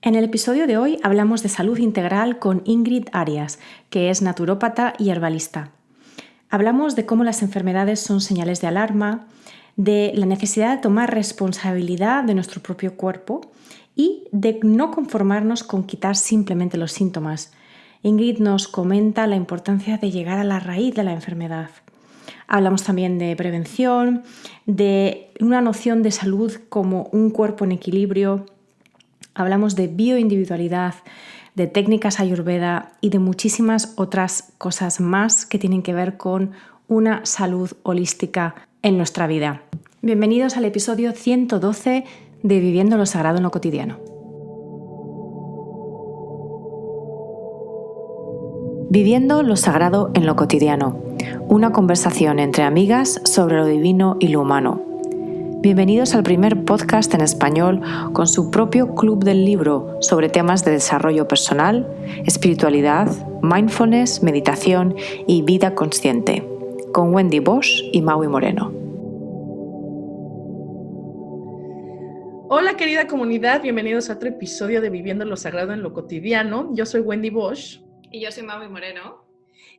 En el episodio de hoy hablamos de salud integral con Ingrid Arias, que es naturópata y herbalista. Hablamos de cómo las enfermedades son señales de alarma, de la necesidad de tomar responsabilidad de nuestro propio cuerpo y de no conformarnos con quitar simplemente los síntomas. Ingrid nos comenta la importancia de llegar a la raíz de la enfermedad. Hablamos también de prevención, de una noción de salud como un cuerpo en equilibrio. Hablamos de bioindividualidad, de técnicas ayurveda y de muchísimas otras cosas más que tienen que ver con una salud holística en nuestra vida. Bienvenidos al episodio 112 de Viviendo lo Sagrado en lo Cotidiano. Viviendo lo Sagrado en lo Cotidiano. Una conversación entre amigas sobre lo divino y lo humano. Bienvenidos al primer podcast en español con su propio club del libro sobre temas de desarrollo personal, espiritualidad, mindfulness, meditación y vida consciente, con Wendy Bosch y Maui Moreno. Hola querida comunidad, bienvenidos a otro episodio de Viviendo lo Sagrado en lo Cotidiano. Yo soy Wendy Bosch. Y yo soy Maui Moreno.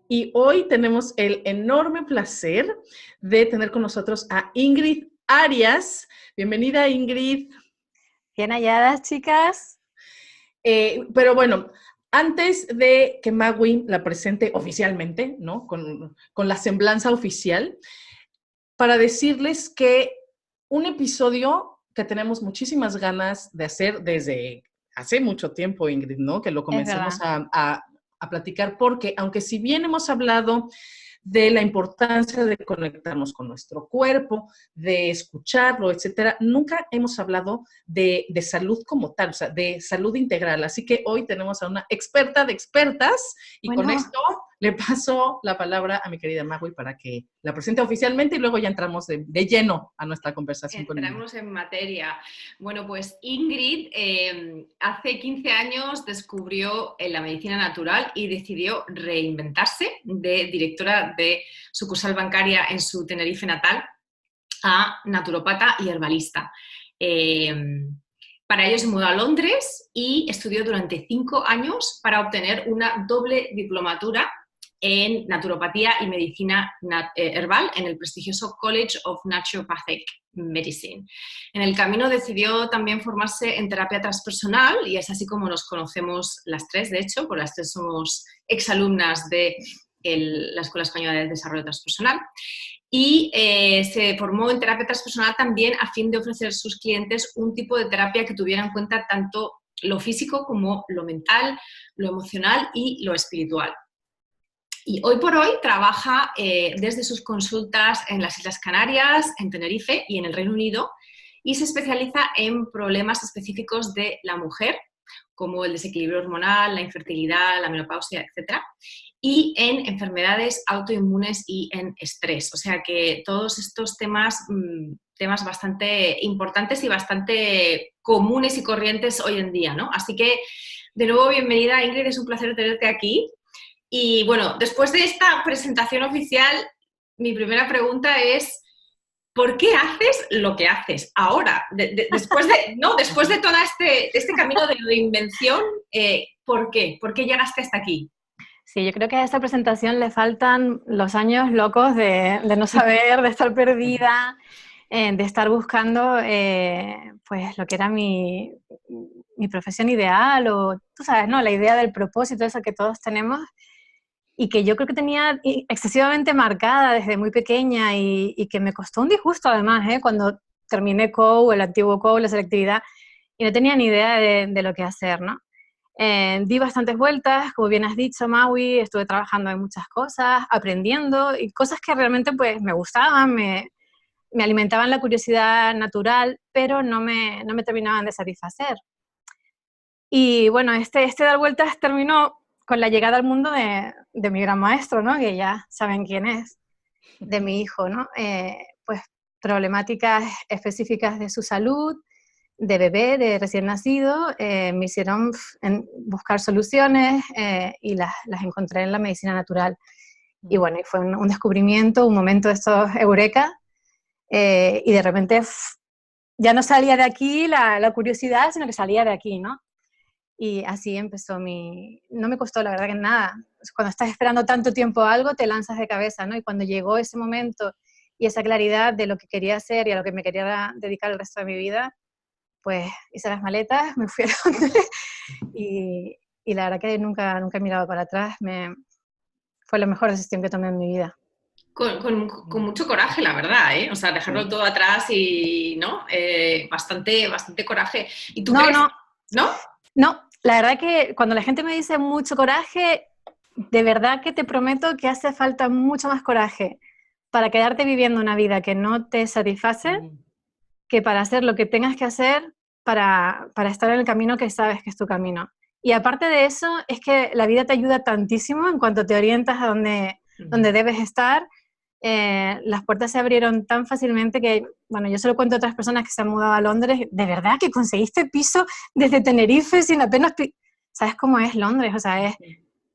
Y hoy tenemos el enorme placer de tener con nosotros a Ingrid Arias. Bienvenida, Ingrid. Bien halladas, chicas. Pero bueno, antes de que Maui la presente oficialmente, ¿no? Con la semblanza oficial, para decirles que un episodio que tenemos muchísimas ganas de hacer desde hace mucho tiempo, Ingrid, ¿no? Que lo comencemos a platicar, porque aunque si bien hemos hablado de la importancia de conectarnos con nuestro cuerpo, de escucharlo, etcétera, nunca hemos hablado de salud como tal, o sea, de salud integral. Así que hoy tenemos a una experta de expertas y con esto le paso la palabra a mi querida Maui para que la presente oficialmente y luego ya entramos de lleno a nuestra conversación con ella. Entramos en materia. Bueno, pues Ingrid hace 15 años descubrió la medicina natural y decidió reinventarse de directora de sucursal bancaria en su Tenerife natal a naturópata y herbalista. Para ello se mudó a Londres y estudió durante 5 años para obtener una doble diplomatura en naturopatía y medicina herbal en el prestigioso College of Naturopathic Medicine. En el camino decidió también formarse en terapia transpersonal y es así como nos conocemos las tres, de hecho, porque las tres somos exalumnas de la Escuela Española de Desarrollo Transpersonal. Y se formó en terapia transpersonal también a fin de ofrecer a sus clientes un tipo de terapia que tuviera en cuenta tanto lo físico como lo mental, lo emocional y lo espiritual. Y hoy por hoy trabaja desde sus consultas en las Islas Canarias, en Tenerife y en el Reino Unido y se especializa en problemas específicos de la mujer, como el desequilibrio hormonal, la infertilidad, la menopausia, etc. Y en enfermedades autoinmunes y en estrés. O sea que todos estos temas bastante importantes y bastante comunes y corrientes hoy en día, ¿no? Así que, de nuevo, bienvenida, Ingrid, es un placer tenerte aquí. Y bueno, después de esta presentación oficial, mi primera pregunta es, ¿por qué haces lo que haces ahora? Después de todo este camino de reinvención, ¿por qué? ¿Por qué llegaste hasta aquí? Sí, yo creo que a esta presentación le faltan los años locos de no saber, de estar perdida, de estar buscando pues lo que era mi profesión ideal o, tú sabes, ¿no? La idea del propósito, eso que todos tenemos y que yo creo que tenía excesivamente marcada desde muy pequeña y que me costó un disgusto además, cuando terminé COU, el antiguo COU, la selectividad, y no tenía ni idea de lo que hacer, ¿no? Di bastantes vueltas, como bien has dicho, Maui, estuve trabajando en muchas cosas, aprendiendo, y cosas que realmente pues me gustaban, me alimentaban la curiosidad natural, pero no me terminaban de satisfacer. Y bueno, este dar vueltas terminó con la llegada al mundo de mi gran maestro, ¿no? Que ya saben quién es, de mi hijo, ¿no? Pues problemáticas específicas de su salud, de bebé, de recién nacido, me hicieron buscar soluciones y las encontré en la medicina natural. Y bueno, y fue un descubrimiento, un momento de estos eureka, y de repente ya no salía de aquí la curiosidad, sino que salía de aquí, ¿no? Y así empezó No me costó, la verdad, que nada. Cuando estás esperando tanto tiempo algo, te lanzas de cabeza, ¿no? Y cuando llegó ese momento y esa claridad de lo que quería hacer y a lo que me quería dedicar el resto de mi vida, pues hice las maletas, me fui a Londres y la verdad que nunca he mirado para atrás. Fue la mejor decisión que tomé en mi vida. Con mucho coraje, la verdad, ¿eh? O sea, dejarlo todo atrás y, ¿no? Bastante coraje. ¿Y tú crees? No, la verdad que cuando la gente me dice mucho coraje, de verdad que te prometo que hace falta mucho más coraje para quedarte viviendo una vida que no te satisface que para hacer lo que tengas que hacer para estar en el camino que sabes que es tu camino. Y aparte de eso, es que la vida te ayuda tantísimo en cuanto te orientas a donde debes estar. Las puertas se abrieron tan fácilmente que, bueno, yo se lo cuento a otras personas que se han mudado a Londres, ¿de verdad que conseguiste piso desde Tenerife sin apenas... ¿Sabes cómo es Londres? O sea,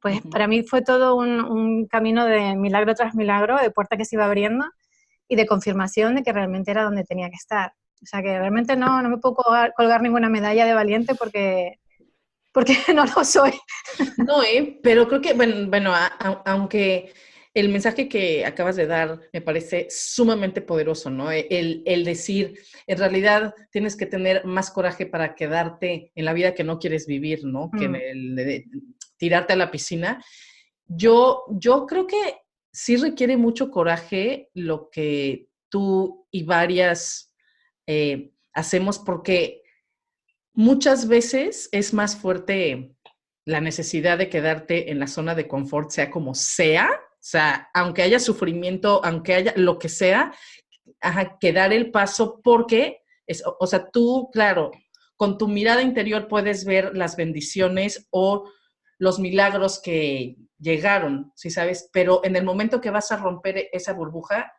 pues para mí fue todo un camino de milagro tras milagro, de puerta que se iba abriendo y de confirmación de que realmente era donde tenía que estar. O sea, que realmente no me puedo colgar ninguna medalla de valiente porque no lo soy. No, pero creo que, bueno, aunque el mensaje que acabas de dar me parece sumamente poderoso, ¿no? El decir, en realidad tienes que tener más coraje para quedarte en la vida que no quieres vivir, ¿no? Que en el de tirarte a la piscina. Yo creo que sí requiere mucho coraje lo que tú y varias hacemos, porque muchas veces es más fuerte la necesidad de quedarte en la zona de confort, sea como sea, o sea, aunque haya sufrimiento, aunque haya lo que sea, que dar el paso porque, o sea, tú, claro, con tu mirada interior puedes ver las bendiciones o los milagros que llegaron, ¿sí sabes? Pero en el momento que vas a romper esa burbuja,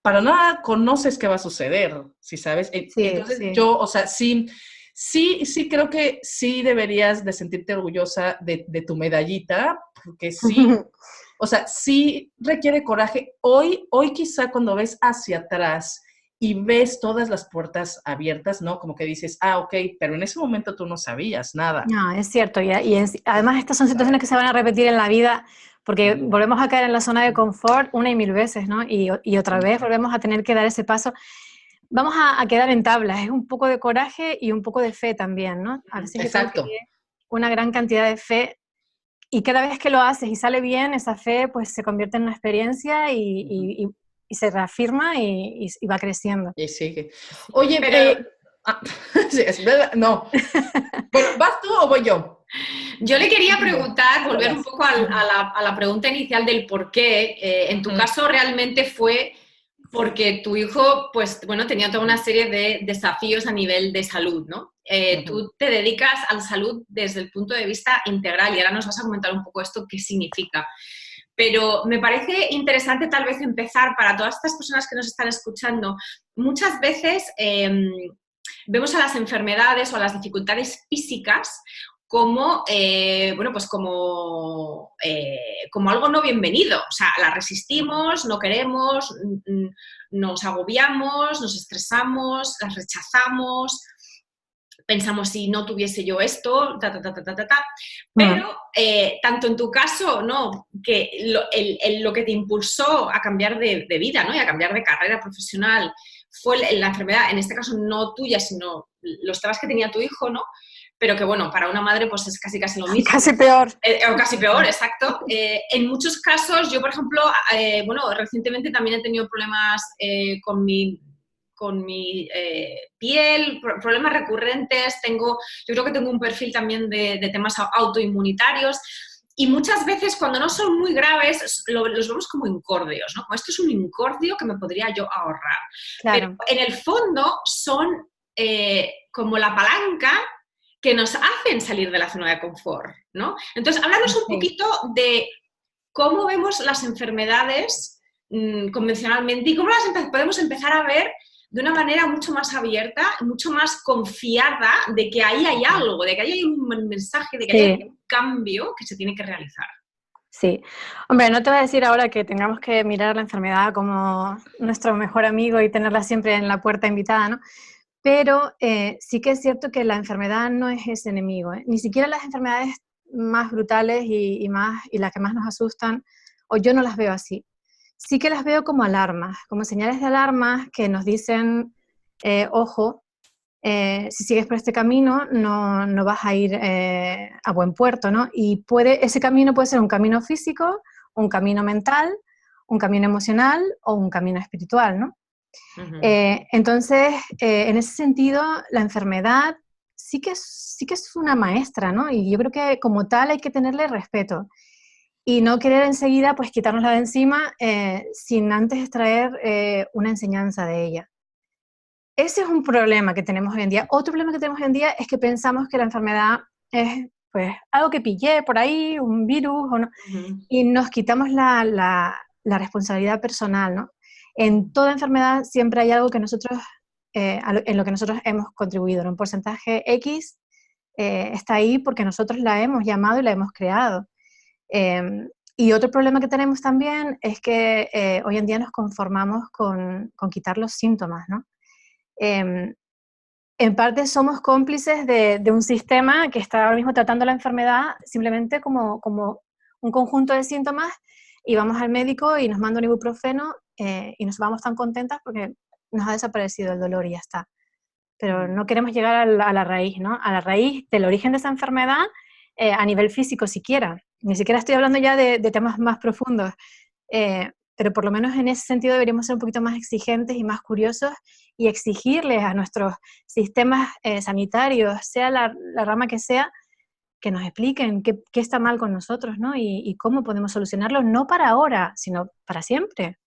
para nada conoces qué va a suceder, ¿sí sabes? Entonces yo, o sea, sí creo que sí deberías de sentirte orgullosa de tu medallita, porque sí, o sea, sí requiere coraje. Hoy quizá cuando ves hacia atrás y ves todas las puertas abiertas, ¿no? Como que dices, ok, pero en ese momento tú no sabías nada. No, es cierto. Además estas son situaciones que se van a repetir en la vida porque volvemos a caer en la zona de confort una y mil veces, ¿no? Y otra vez volvemos a tener que dar ese paso. Vamos a quedar en tablas. Es un poco de coraje y un poco de fe también, ¿no? A veces Exacto. yo creo que una gran cantidad de fe y cada vez que lo haces y sale bien, esa fe pues se convierte en una experiencia y se reafirma y va creciendo. Y sigue. Oye, pero... sí, es verdad, no. Bueno, ¿vas tú o voy yo? Yo le quería preguntar, volver un poco a la pregunta inicial del por qué. En tu caso realmente fue porque tu hijo, pues, bueno, tenía toda una serie de desafíos a nivel de salud, ¿no? Tú te dedicas a la salud desde el punto de vista integral y ahora nos vas a comentar un poco esto, qué significa. Pero me parece interesante tal vez empezar para todas estas personas que nos están escuchando. Muchas veces vemos a las enfermedades o a las dificultades físicas como, bueno, pues como algo no bienvenido. O sea, la resistimos, no queremos, nos agobiamos, nos estresamos, las rechazamos, pensamos si no tuviese yo esto, Pero tanto en tu caso, ¿no? Que lo que te impulsó a cambiar de vida, ¿no? Y a cambiar de carrera profesional fue la enfermedad, en este caso no tuya, sino los trabajos que tenía tu hijo, ¿no? Pero que, bueno, para una madre pues es casi lo mismo. Casi peor. O casi peor, exacto. En muchos casos, yo, por ejemplo, bueno, recientemente también he tenido problemas con mi piel, problemas recurrentes, yo creo que tengo un perfil también de temas autoinmunitarios. Y muchas veces, cuando no son muy graves, los vemos como incordios, ¿no? Como esto es un incordio que me podría yo ahorrar. Claro. Pero en el fondo son como la palanca que nos hacen salir de la zona de confort, ¿no? Entonces, háblanos un poquito de cómo vemos las enfermedades convencionalmente y cómo las podemos empezar a ver de una manera mucho más abierta, mucho más confiada de que ahí hay algo, de que ahí hay un mensaje, de que hay un cambio que se tiene que realizar. Sí. Hombre, no te voy a decir ahora que tengamos que mirar la enfermedad como nuestro mejor amigo y tenerla siempre en la puerta invitada, ¿no? Pero sí que es cierto que la enfermedad no es ese enemigo, ¿eh? Ni siquiera las enfermedades más brutales y las que más nos asustan, o yo no las veo así. Sí que las veo como alarmas, como señales de alarma que nos dicen, ojo, si sigues por este camino no vas a ir a buen puerto, ¿no? Y ese camino puede ser un camino físico, un camino mental, un camino emocional o un camino espiritual, ¿no? Entonces, en ese sentido, la enfermedad sí que es una maestra, ¿no? Y yo creo que como tal hay que tenerle respeto y no querer enseguida pues quitárnosla de encima sin antes extraer una enseñanza de ella. Ese es un problema que tenemos hoy en día. Otro problema que tenemos hoy en día es que pensamos que la enfermedad es pues algo que pillé por ahí, un virus, o no, y nos quitamos la responsabilidad personal, ¿no? En toda enfermedad siempre hay algo que nosotros, en lo que nosotros hemos contribuido, ¿no? Un porcentaje X está ahí porque nosotros la hemos llamado y la hemos creado. Y otro problema que tenemos también es que hoy en día nos conformamos con quitar los síntomas, ¿no? En parte somos cómplices de un sistema que está ahora mismo tratando la enfermedad simplemente como un conjunto de síntomas y vamos al médico y nos manda un ibuprofeno y nos vamos tan contentas porque nos ha desaparecido el dolor y ya está. Pero no queremos llegar a la raíz, ¿no? A la raíz del origen de esa enfermedad a nivel físico siquiera. Ni siquiera estoy hablando ya de temas más profundos. Pero por lo menos en ese sentido deberíamos ser un poquito más exigentes y más curiosos y exigirles a nuestros sistemas sanitarios, sea la rama que sea, que nos expliquen qué está mal con nosotros, ¿no? Y cómo podemos solucionarlo, no para ahora, sino para siempre.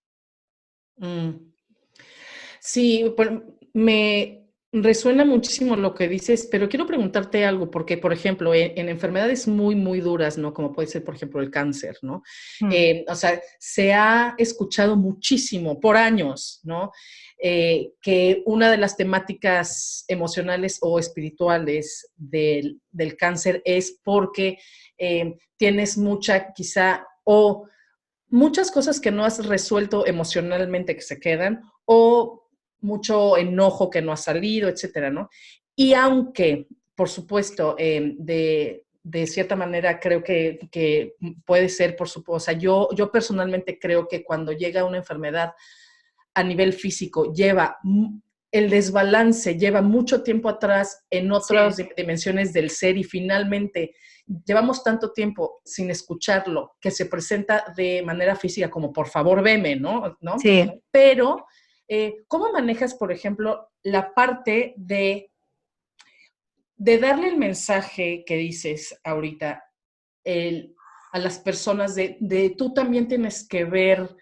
Sí, me resuena muchísimo lo que dices, pero quiero preguntarte algo, porque, por ejemplo, en enfermedades muy, muy duras, ¿no? Como puede ser, por ejemplo, el cáncer, ¿no? O sea, se ha escuchado muchísimo por años, ¿no? Que una de las temáticas emocionales o espirituales del cáncer es porque tienes mucha, quizá, o muchas cosas que no has resuelto emocionalmente que se quedan, o mucho enojo que no ha salido, etcétera, ¿no? Y aunque, por supuesto, de cierta manera creo que puede ser, por supuesto, o sea, yo personalmente creo que cuando llega una enfermedad a nivel físico, el desbalance lleva mucho tiempo atrás en otras dimensiones del ser y finalmente llevamos tanto tiempo sin escucharlo que se presenta de manera física como por favor veme, ¿no? Sí. Pero, ¿cómo manejas, por ejemplo, la parte de darle el mensaje que dices ahorita a las personas de tú también tienes que ver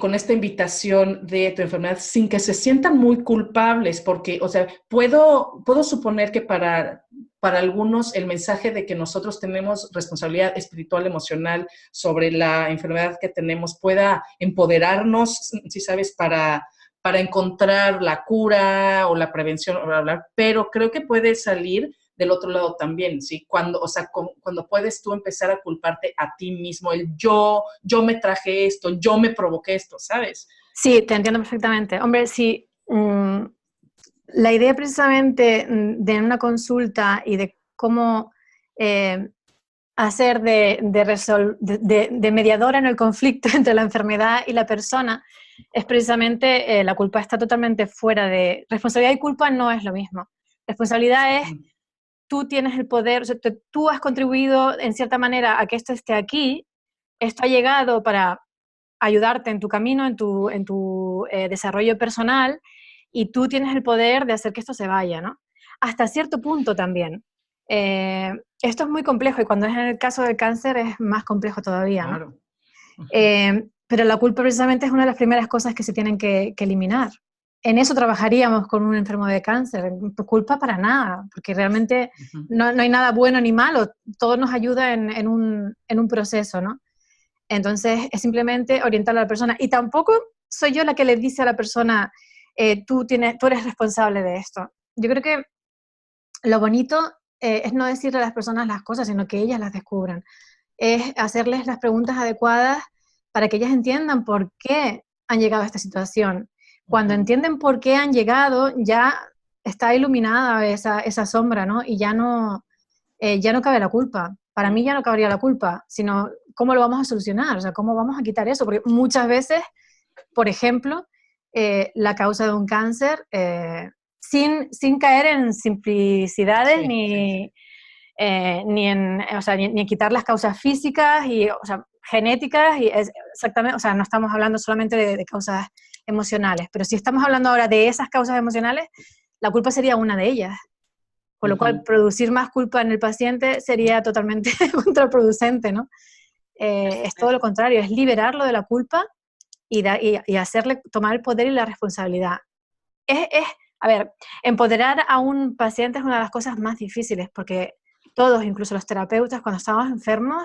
con esta invitación de tu enfermedad sin que se sientan muy culpables? Porque, o sea, puedo suponer que para algunos el mensaje de que nosotros tenemos responsabilidad espiritual, emocional sobre la enfermedad que tenemos pueda empoderarnos, si sabes, para encontrar la cura o la prevención, bla, bla, bla, pero creo que puede salir del otro lado también, ¿sí? Cuando puedes tú empezar a culparte a ti mismo, yo me traje esto, yo me provoqué esto, ¿sabes? Sí, te entiendo perfectamente. Hombre, sí, la idea precisamente de una consulta y de cómo hacer de mediadora en el conflicto entre la enfermedad y la persona es precisamente la culpa está totalmente fuera de... Responsabilidad y culpa no es lo mismo. Responsabilidad es tú tienes el poder, o sea, tú has contribuido en cierta manera a que esto esté aquí, esto ha llegado para ayudarte en tu camino, en tu desarrollo personal, y tú tienes el poder de hacer que esto se vaya, ¿no? Hasta cierto punto también. Esto es muy complejo y cuando es en el caso del cáncer es más complejo todavía, ¿no? Claro. Pero la culpa precisamente es una de las primeras cosas que se tienen que eliminar. En eso trabajaríamos con un enfermo de cáncer, culpa para nada, porque realmente no hay nada bueno ni malo, todo nos ayuda en un proceso, ¿no? Entonces es simplemente orientar a la persona. Y tampoco soy yo la que le dice a la persona, tú eres responsable de esto. Yo creo que lo bonito es no decirle a las personas las cosas, sino que ellas las descubran. Es hacerles las preguntas adecuadas para que ellas entiendan por qué han llegado a esta situación. Cuando entienden por qué han llegado, ya está iluminada esa sombra, ¿no? Y ya no cabe la culpa. Para mí ya no cabría la culpa, sino cómo lo vamos a solucionar, o sea, cómo vamos a quitar eso. Porque muchas veces, por ejemplo, la causa de un cáncer, sin caer en simplicidades ni en quitar las causas físicas y, o sea, genéticas, y exactamente, o sea, no estamos hablando solamente de causas emocionales, pero si estamos hablando ahora de esas causas emocionales, la culpa sería una de ellas. Con lo cual, producir más culpa en el paciente sería totalmente contraproducente, ¿no? Es todo lo contrario, es liberarlo de la culpa y hacerle tomar el poder y la responsabilidad. A ver, empoderar a un paciente es una de las cosas más difíciles, porque todos, incluso los terapeutas, cuando estamos enfermos,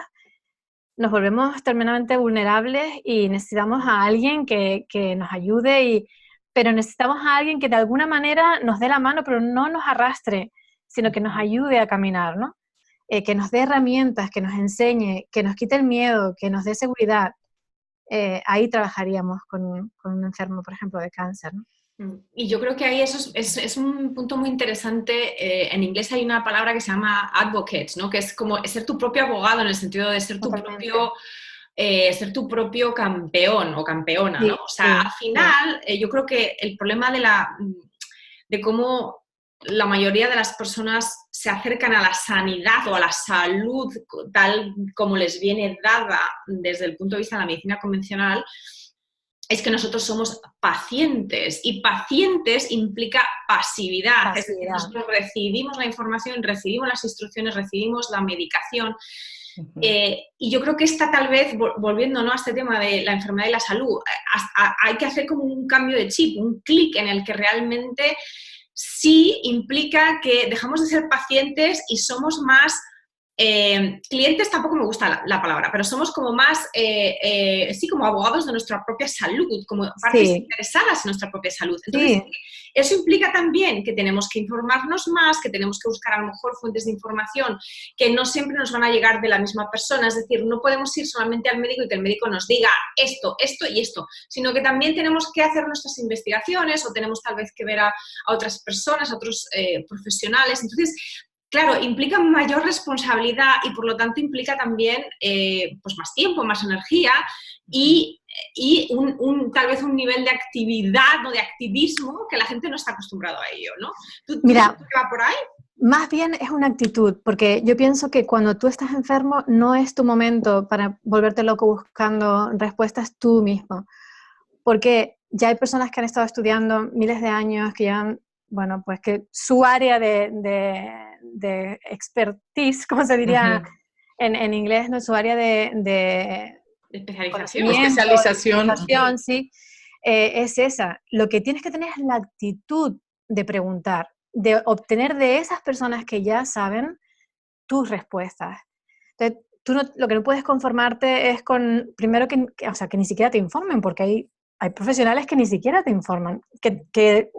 nos volvemos tremendamente vulnerables y necesitamos a alguien que nos ayude, pero necesitamos a alguien que de alguna manera nos dé la mano, pero no nos arrastre, sino que nos ayude a caminar, ¿no? Que nos dé herramientas, que nos enseñe, que nos quite el miedo, que nos dé seguridad. Ahí trabajaríamos con un enfermo, por ejemplo, de cáncer, ¿no? Y yo creo que ahí eso es un punto muy interesante. En inglés hay una palabra que se llama advocate, ¿no? Que es como ser tu propio abogado, en el sentido de ser ser tu propio campeón o campeona, ¿no? O sea, al final, yo creo que el problema de cómo la mayoría de las personas se acercan a la sanidad o a la salud tal como les viene dada desde el punto de vista de la medicina convencional, es que nosotros somos pacientes, y pacientes implica pasividad. Es decir, nosotros recibimos la información, recibimos las instrucciones, recibimos la medicación. Y yo creo que tal vez, volviendo, ¿no?, a este tema de la enfermedad y la salud, hay que hacer como un cambio de chip, un clic en el que realmente sí implica que dejamos de ser pacientes y somos más... clientes tampoco me gusta la palabra, pero somos como más, sí, como abogados de nuestra propia salud, como partes interesadas en nuestra propia salud. Entonces, eso implica también que tenemos que informarnos más, que tenemos que buscar a lo mejor fuentes de información que no siempre nos van a llegar de la misma persona. Es decir, no podemos ir solamente al médico y que el médico nos diga esto, esto y esto, sino que también tenemos que hacer nuestras investigaciones, o tenemos tal vez que ver a otras personas, a otros profesionales. Entonces, claro, implica mayor responsabilidad y por lo tanto implica también pues más tiempo, más energía y tal vez un nivel de actividad o de activismo que la gente no está acostumbrado a ello, ¿no? Mira, ¿Tú va por ahí? Más bien es una actitud, porque yo pienso que cuando tú estás enfermo no es tu momento para volverte loco buscando respuestas tú mismo, porque ya hay personas que han estado estudiando miles de años, que ya bueno, pues que su área de expertise, como se diría en inglés, ¿no? Su área de especialización, sí, es esa. Lo que tienes que tener es la actitud de preguntar, de obtener de esas personas que ya saben tus respuestas. Entonces, lo que no puedes conformarte es con, primero, que ni siquiera te informen, porque hay profesionales que ni siquiera te informan, que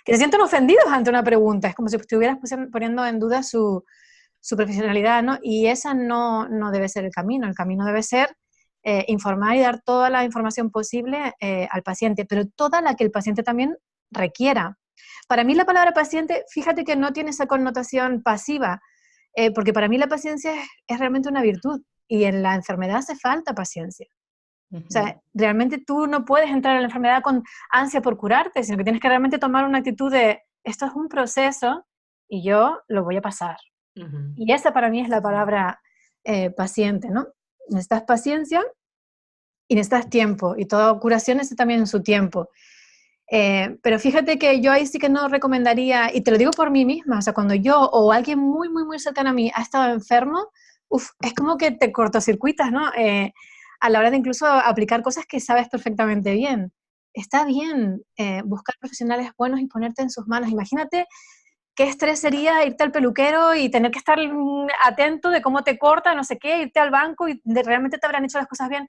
se sienten ofendidos ante una pregunta. Es como si estuvieras poniendo en duda su profesionalidad, ¿no? Y esa no debe ser el camino. El camino debe ser informar y dar toda la información posible al paciente, pero toda la que el paciente también requiera. Para mí la palabra paciente, fíjate que no tiene esa connotación pasiva, porque para mí la paciencia es realmente una virtud, y en la enfermedad hace falta paciencia. O sea, realmente tú no puedes entrar en la enfermedad con ansia por curarte, sino que tienes que realmente tomar una actitud de, esto es un proceso y yo lo voy a pasar. Y esa para mí es la palabra paciente, ¿no? Necesitas paciencia y necesitas tiempo, y toda curación necesita también su tiempo. Pero fíjate que yo ahí sí que no recomendaría, y te lo digo por mí misma, o sea, cuando yo o alguien muy, muy, muy cercano a mí ha estado enfermo, es como que te cortocircuitas, ¿no? A la hora de incluso aplicar cosas que sabes perfectamente bien. Está bien buscar profesionales buenos y ponerte en sus manos. Imagínate qué estrés sería irte al peluquero y tener que estar atento de cómo te corta, no sé qué, irte al banco y realmente te habrán hecho las cosas bien.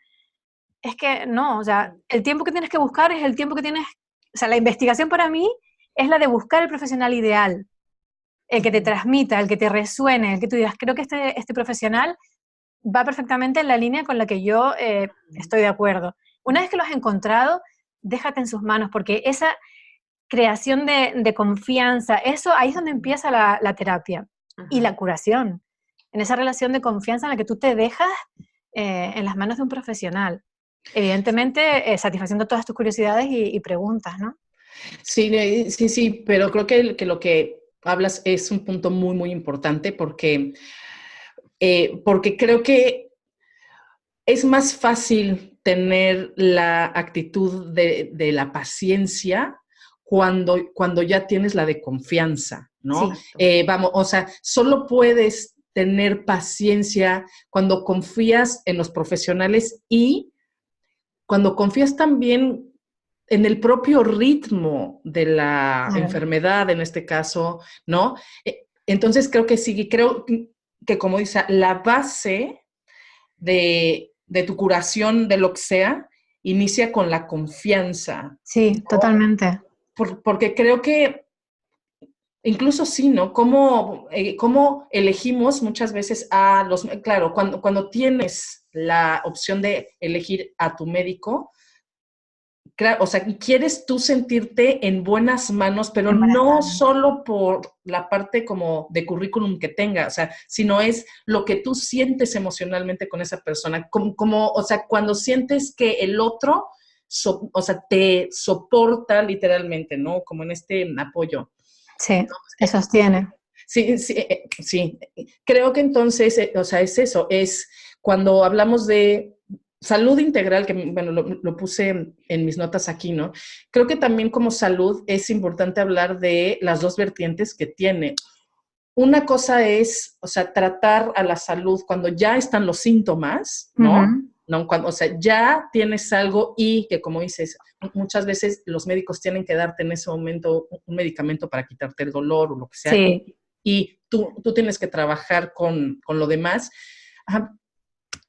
Es que no, o sea, el tiempo que tienes que buscar es el tiempo que tienes, o sea, la investigación para mí es la de buscar el profesional ideal, el que te transmita, el que te resuene, el que tú digas, creo que este profesional va perfectamente en la línea con la que yo estoy de acuerdo. Una vez que lo has encontrado, déjate en sus manos, porque esa creación de confianza, eso ahí es donde empieza la terapia y la curación, en esa relación de confianza en la que tú te dejas en las manos de un profesional. Evidentemente, satisfaciendo todas tus curiosidades y preguntas, ¿no? Sí, sí, pero creo que lo que hablas es un punto muy, muy importante porque creo que es más fácil tener la actitud de la paciencia cuando ya tienes la de confianza, ¿no? Sí. Vamos, o sea, solo puedes tener paciencia cuando confías en los profesionales y cuando confías también en el propio ritmo de la enfermedad, en este caso, ¿no? Entonces creo que sí, creo que como dice, la base de tu curación, de lo que sea, inicia con la confianza. Sí, ¿no? totalmente. Porque creo que incluso sí, ¿no? Cómo elegimos muchas veces a los... Claro, cuando tienes la opción de elegir a tu médico, claro, o sea, quieres tú sentirte en buenas manos, pero no solo por la parte como de currículum que tenga, o sea, sino es lo que tú sientes emocionalmente con esa persona, o sea, cuando sientes que el otro, o sea, te soporta literalmente, ¿no? Como en este apoyo. Sí, te sostiene. Sí, sí, sí. Creo que entonces, o sea, es eso, es cuando hablamos de salud integral, que bueno, lo puse en mis notas aquí, ¿no? Creo que también como salud es importante hablar de las dos vertientes que tiene. Una cosa es, o sea, tratar a la salud cuando ya están los síntomas, ¿no? Uh-huh. ¿No? Cuando, o sea, ya tienes algo y que, como dices, muchas veces los médicos tienen que darte en ese momento un medicamento para quitarte el dolor o lo que sea. Sí. Y tú tienes que trabajar con lo demás. Ajá.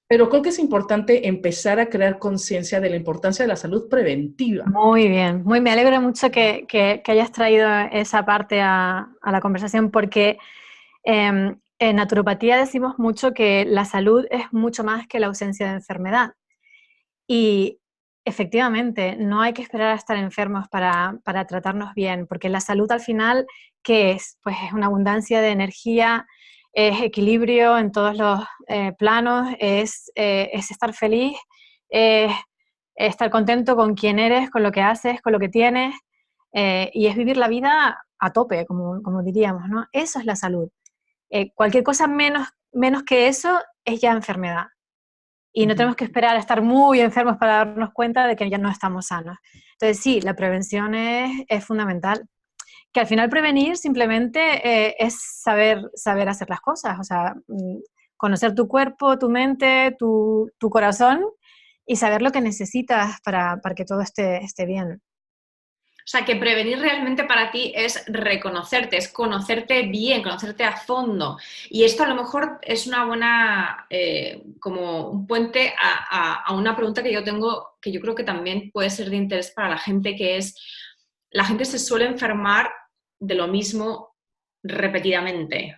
Pero creo que es importante empezar a crear conciencia de la importancia de la salud preventiva. Muy bien, me alegra mucho que hayas traído esa parte a la conversación porque en naturopatía decimos mucho que la salud es mucho más que la ausencia de enfermedad. Y efectivamente, no hay que esperar a estar enfermos para tratarnos bien, porque la salud al final, ¿qué es? Pues es una abundancia de energía, es equilibrio en todos los planos, es estar feliz, es estar contento con quién eres, con lo que haces, con lo que tienes, y es vivir la vida a tope, como diríamos, ¿no? Eso es la salud. Cualquier cosa menos que eso es ya enfermedad. Y no tenemos que esperar a estar muy enfermos para darnos cuenta de que ya no estamos sanos. Entonces sí, la prevención es fundamental. Que al final prevenir simplemente es saber hacer las cosas, o sea, conocer tu cuerpo, tu mente, tu corazón y saber lo que necesitas para que todo esté bien. O sea, que prevenir realmente para ti es reconocerte, es conocerte bien, conocerte a fondo. Y esto a lo mejor es una buena, como un puente a una pregunta que yo tengo, que yo creo que también puede ser de interés para la gente, que es, la gente se suele enfermar de lo mismo repetidamente.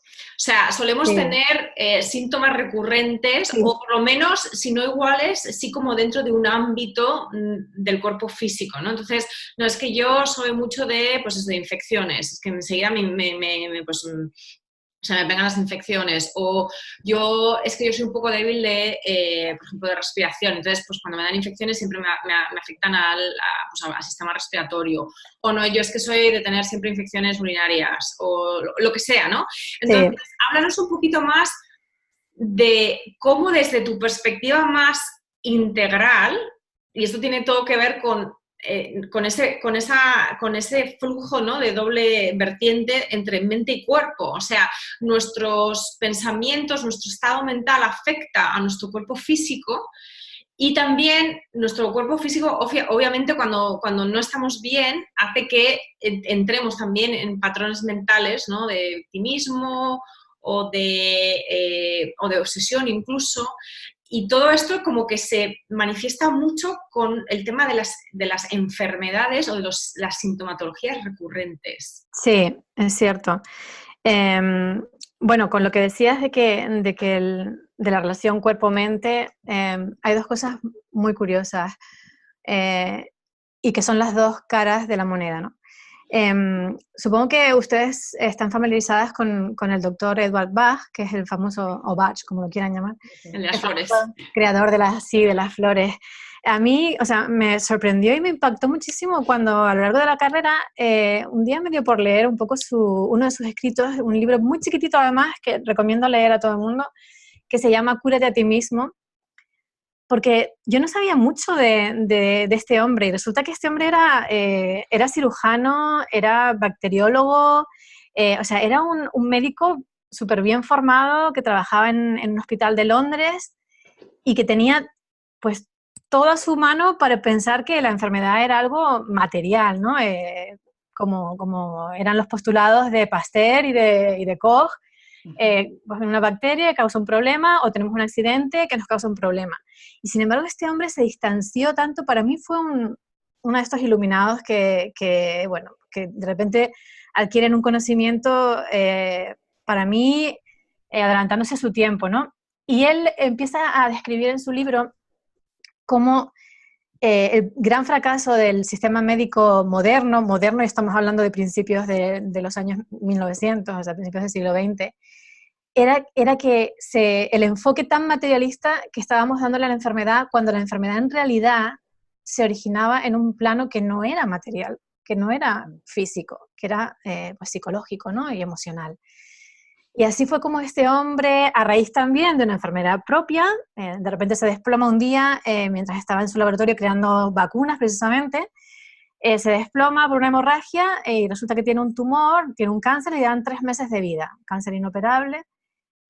O sea, solemos tener síntomas recurrentes o por lo menos, si no iguales, sí como dentro de un ámbito del cuerpo físico, ¿no? Entonces, no es que yo soy mucho de, pues eso, de infecciones, es que enseguida pues, se me pegan las infecciones, o es que yo soy un poco débil por ejemplo, de respiración, entonces pues cuando me dan infecciones siempre me afectan pues, al sistema respiratorio, o no, yo es que soy de tener siempre infecciones urinarias, o lo que sea, ¿no? Entonces, háblanos un poquito más de cómo desde tu perspectiva más integral, y esto tiene todo que ver con ese flujo, ¿no?, de doble vertiente entre mente y cuerpo. O sea, nuestros pensamientos, nuestro estado mental afecta a nuestro cuerpo físico y también nuestro cuerpo físico, obviamente, cuando no estamos bien, hace que entremos también en patrones mentales, ¿no?, de victimismo o de obsesión incluso. Y todo esto como que se manifiesta mucho con el tema de las enfermedades o de las sintomatologías recurrentes. Sí, es cierto. Bueno, con lo que decías de la relación cuerpo-mente, hay dos cosas muy curiosas. y que son las dos caras de la moneda, ¿no? Supongo que ustedes están familiarizadas con el doctor Edward Bach, que es el famoso, o Bach, como lo quieran llamar, El de las flores. creador de las flores. A mí, o sea, me sorprendió y me impactó muchísimo cuando a lo largo de la carrera, un día me dio por leer un poco uno de sus escritos, un libro muy chiquitito además, que recomiendo leer a todo el mundo, que se llama Cúrate a ti mismo, porque yo no sabía mucho de este hombre, y resulta que este hombre era cirujano, era bacteriólogo, o sea, era un médico súper bien formado que trabajaba en un hospital de Londres y que tenía pues todo a su mano para pensar que la enfermedad era algo material, ¿no? Como eran los postulados de Pasteur y de Koch, pues una bacteria causa un problema o tenemos un accidente que nos causa un problema. Y sin embargo este hombre se distanció tanto, para mí fue uno de estos iluminados bueno, que de repente adquieren un conocimiento, para mí, adelantándose a su tiempo, ¿no? Y él empieza a describir en su libro cómo el gran fracaso del sistema médico moderno, y estamos hablando de principios de los años 1900, o sea, principios del siglo XX, era que el enfoque tan materialista que estábamos dándole a la enfermedad, cuando la enfermedad en realidad se originaba en un plano que no era material, que no era físico, que era pues psicológico, ¿no? Y emocional. Y así fue como este hombre, a raíz también de una enfermedad propia, de repente se desploma un día mientras estaba en su laboratorio creando vacunas precisamente, se desploma por una hemorragia y resulta que tiene un tumor, tiene un cáncer y le dan 3 meses de vida, cáncer inoperable,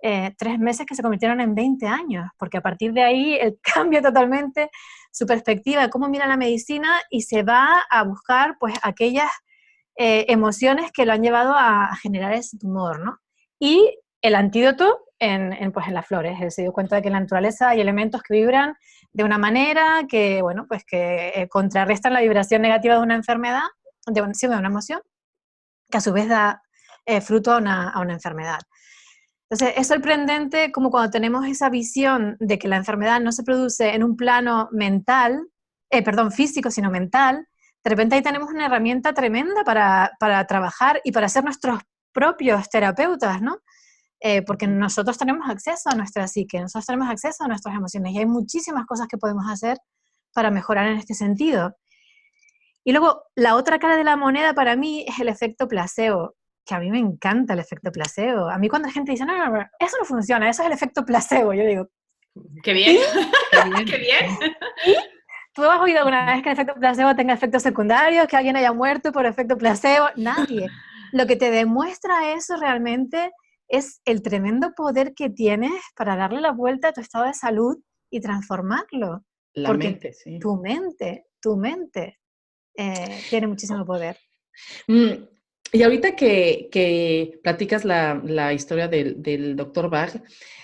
3 meses que se convirtieron en 20 años, porque a partir de ahí él cambia totalmente su perspectiva de cómo mira la medicina y se va a buscar pues aquellas emociones que lo han llevado a generar ese tumor, ¿no? Y el antídoto pues en las flores. Él se dio cuenta de que en la naturaleza hay elementos que vibran de una manera que, bueno, pues que contrarrestan la vibración negativa de una enfermedad, de una emoción, que a su vez da fruto a una enfermedad. Entonces, es sorprendente como cuando tenemos esa visión de que la enfermedad no se produce en un plano mental, físico, sino mental, de repente ahí tenemos una herramienta tremenda para trabajar y para ser nuestros propios terapeutas, ¿no? Porque nosotros tenemos acceso a nuestra psique, nosotros tenemos acceso a nuestras emociones y hay muchísimas cosas que podemos hacer para mejorar en este sentido. Y luego, la otra cara de la moneda para mí es el efecto placebo, que a mí me encanta el efecto placebo. A mí cuando la gente dice, no, eso no funciona, eso es el efecto placebo, yo digo, ¡qué bien! ¡Qué bien! ¿Y? ¿Tú has oído alguna vez que el efecto placebo tenga efectos secundarios, que alguien haya muerto por efecto placebo? Nadie. Lo que te demuestra eso realmente es el tremendo poder que tienes para darle la vuelta a tu estado de salud y transformarlo. Porque mente, sí. tu mente tiene muchísimo poder. Y ahorita que platicas la historia del doctor Bach,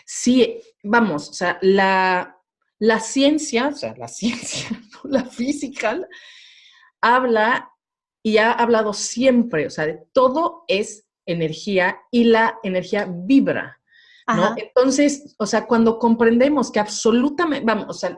sí, vamos, o sea, la ciencia, no, la física, habla y ha hablado siempre, o sea, de todo es energía y la energía vibra, ¿no? Ajá. Entonces, o sea, cuando comprendemos que absolutamente, vamos, o sea,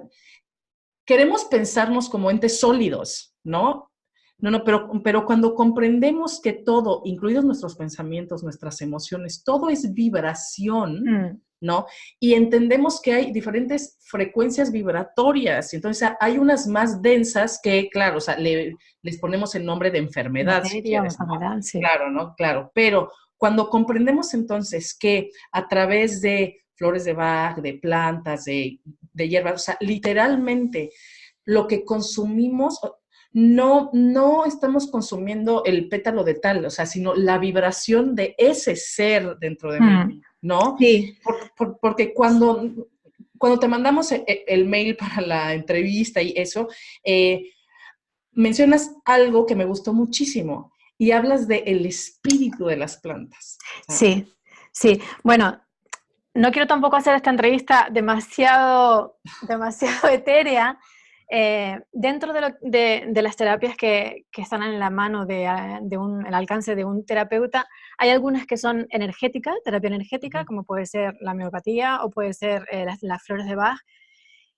queremos pensarnos como entes sólidos, ¿no? No, pero cuando comprendemos que todo, incluidos nuestros pensamientos, nuestras emociones, todo es vibración, ¿no? Y entendemos que hay diferentes frecuencias vibratorias, entonces hay unas más densas que, claro, o sea, les ponemos el nombre de enfermedad, Materia, si quieres, ¿no? enfermedad, sí. Claro, ¿no? Claro, pero cuando comprendemos entonces que a través de flores de Bach, de plantas, de hierbas, o sea, literalmente lo que consumimos, no estamos consumiendo el pétalo de tal, o sea, sino la vibración de ese ser dentro de mí, ¿no? Sí. Porque cuando te mandamos el mail para la entrevista y eso, mencionas algo que me gustó muchísimo y hablas del espíritu de las plantas. ¿Sabes? Sí. Bueno, no quiero tampoco hacer esta entrevista demasiado etérea. Dentro de las terapias que están en la mano, el alcance de un terapeuta, hay algunas que son energéticas, terapia energética, como puede ser la homeopatía o puede ser las flores de Bach.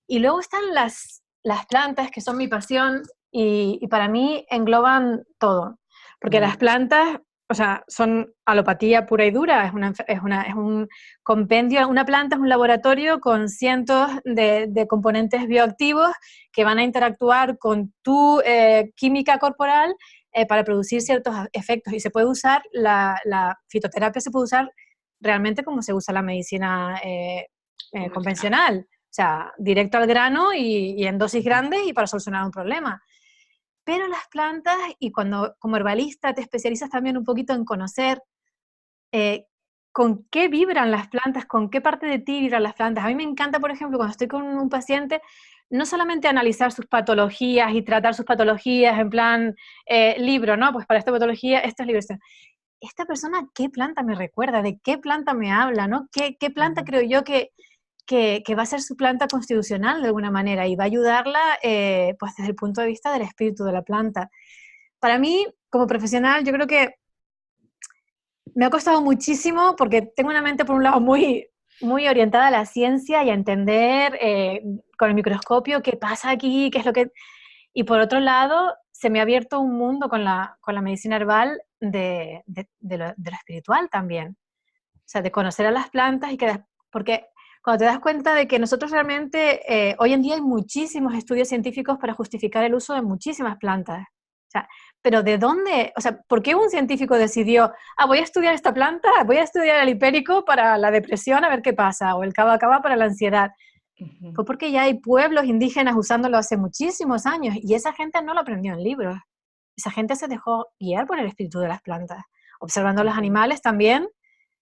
Y luego están las plantas, que son mi pasión, y para mí engloban todo, porque las plantas, o sea, son alopatía pura y dura, es un compendio, una planta es un laboratorio con cientos de componentes bioactivos que van a interactuar con tu química corporal para producir ciertos efectos, y se puede usar, la fitoterapia se puede usar realmente como se usa la medicina convencional, o sea, directo al grano y en dosis grandes y para solucionar un problema. Pero las plantas, y cuando como herbalista te especializas también un poquito en conocer con qué vibran las plantas, con qué parte de ti vibran las plantas. A mí me encanta, por ejemplo, cuando estoy con un paciente, no solamente analizar sus patologías y tratar sus patologías en plan libro, ¿no? Pues para esta patología, esto es libro. Esta persona, ¿qué planta me recuerda? ¿De qué planta me habla? ¿No? ¿Qué planta creo yo que va a ser su planta constitucional de alguna manera y va a ayudarla pues desde el punto de vista del espíritu de la planta? Para mí, como profesional, yo creo que me ha costado muchísimo porque tengo una mente, por un lado, muy, muy orientada a la ciencia y a entender con el microscopio qué pasa aquí, qué es lo que... Y por otro lado, se me ha abierto un mundo con la medicina herbal de lo espiritual también. O sea, de conocer a las plantas y que... Porque cuando te das cuenta de que nosotros realmente, hoy en día hay muchísimos estudios científicos para justificar el uso de muchísimas plantas. O sea, pero ¿de dónde? O sea, ¿por qué un científico decidió, voy a estudiar esta planta, voy a estudiar el hipérico para la depresión a ver qué pasa, o el cava cava para la ansiedad? Fue porque ya hay pueblos indígenas usándolo hace muchísimos años y esa gente no lo aprendió en libros. Esa gente se dejó guiar por el espíritu de las plantas, observando los animales también,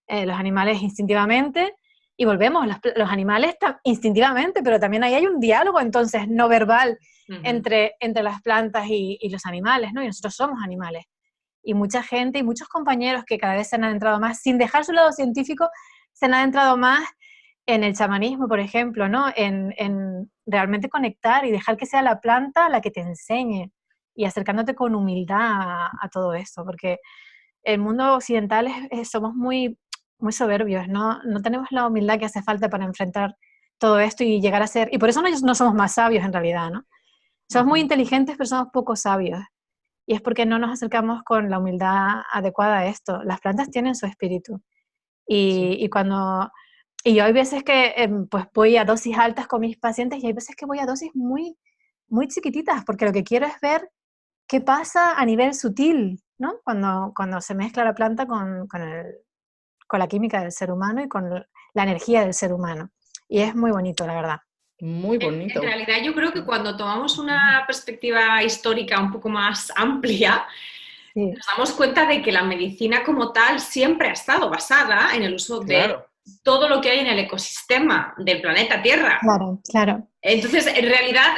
los animales instintivamente, y volvemos, los animales instintivamente, pero también ahí hay un diálogo entonces no verbal entre las plantas y los animales, ¿no? Y nosotros somos animales. Y mucha gente y muchos compañeros que cada vez se han adentrado más, sin dejar su lado científico, se han adentrado más en el chamanismo, por ejemplo, ¿no? En realmente conectar y dejar que sea la planta la que te enseñe y acercándote con humildad a todo esto, porque el mundo occidental somos muy, muy soberbios, ¿no? No tenemos la humildad que hace falta para enfrentar todo esto y llegar a ser, y por eso no somos más sabios en realidad, ¿no? Somos muy inteligentes, pero somos poco sabios. Y es porque no nos acercamos con la humildad adecuada a esto. Las plantas tienen su espíritu. Y yo hay veces que pues voy a dosis altas con mis pacientes y hay veces que voy a dosis muy, muy chiquititas, porque lo que quiero es ver qué pasa a nivel sutil, ¿no? Cuando se mezcla la planta con la química del ser humano y con la energía del ser humano. Y es muy bonito, la verdad. Muy bonito. En realidad yo creo que cuando tomamos una perspectiva histórica un poco más amplia, nos damos cuenta de que la medicina como tal siempre ha estado basada en el uso de todo lo que hay en el ecosistema del planeta Tierra. Claro, claro. Entonces, en realidad,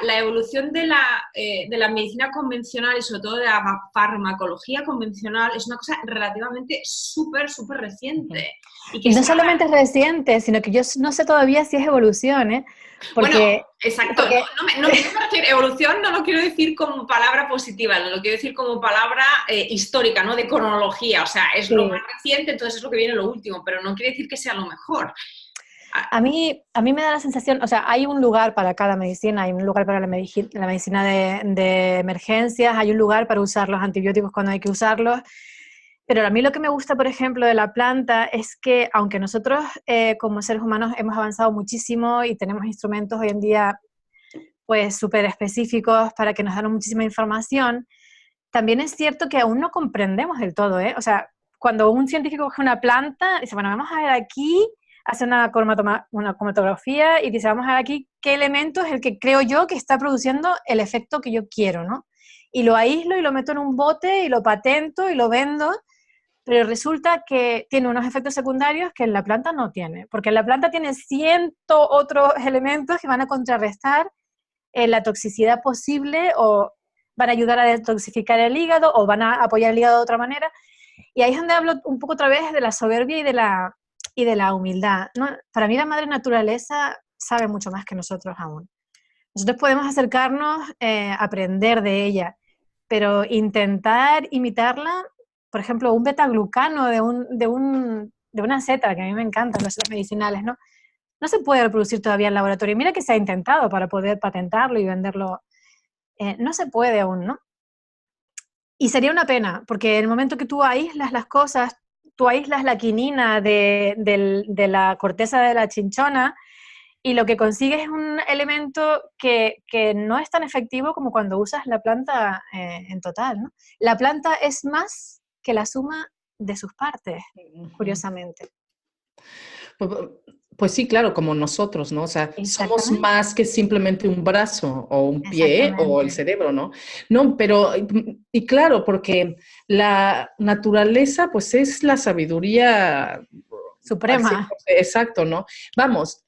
la evolución de la medicina convencional y sobre todo de la farmacología convencional es una cosa relativamente súper, súper reciente. Y no solamente es reciente, sino que yo no sé todavía si es evolución, ¿eh? Bueno, exacto. No me refiero, evolución no lo quiero decir como palabra positiva, lo quiero decir como palabra histórica, ¿no? De cronología. O sea, es lo más reciente, entonces es lo que viene lo último, pero no quiere decir que sea lo mejor. A mí me da la sensación, o sea, hay un lugar para cada medicina, hay un lugar para la medicina de emergencias, hay un lugar para usar los antibióticos cuando hay que usarlos, pero a mí lo que me gusta, por ejemplo, de la planta es que aunque nosotros como seres humanos hemos avanzado muchísimo y tenemos instrumentos hoy en día pues súper específicos para que nos den muchísima información, también es cierto que aún no comprendemos del todo, ¿eh? O sea, cuando un científico coge una planta, dice, bueno, vamos a ver aquí, hace una cromatografía y dice, vamos a ver aquí qué elemento es el que creo yo que está produciendo el efecto que yo quiero, ¿no? Y lo aíslo y lo meto en un bote y lo patento y lo vendo, pero resulta que tiene unos efectos secundarios que en la planta no tiene, porque en la planta tiene cientos otros elementos que van a contrarrestar la toxicidad posible o van a ayudar a detoxificar el hígado o van a apoyar el hígado de otra manera. Y ahí es donde hablo un poco otra vez de la soberbia y de la humildad, ¿no? Para mí la madre naturaleza sabe mucho más que nosotros aún. Nosotros podemos acercarnos, aprender de ella, pero intentar imitarla, por ejemplo, un betaglucano de una seta, que a mí me encantan las medicinales, ¿no? No se puede reproducir todavía en laboratorio. Mira que se ha intentado para poder patentarlo y venderlo no se puede aún, ¿no? Y sería una pena, porque en el momento que tú aíslas las cosas, tú aíslas la quinina de la corteza de la chinchona, y lo que consigues es un elemento que no es tan efectivo como cuando usas la planta en total, ¿no? La planta es más que la suma de sus partes, curiosamente. Pues, pues sí, claro, como nosotros, ¿no? O sea, somos Exactamente. más que simplemente un brazo o un pie o el Exactamente. cerebro, ¿no? No, pero, y claro, porque la naturaleza, pues es la sabiduría al Suprema. 100%, exacto, ¿no? Vamos,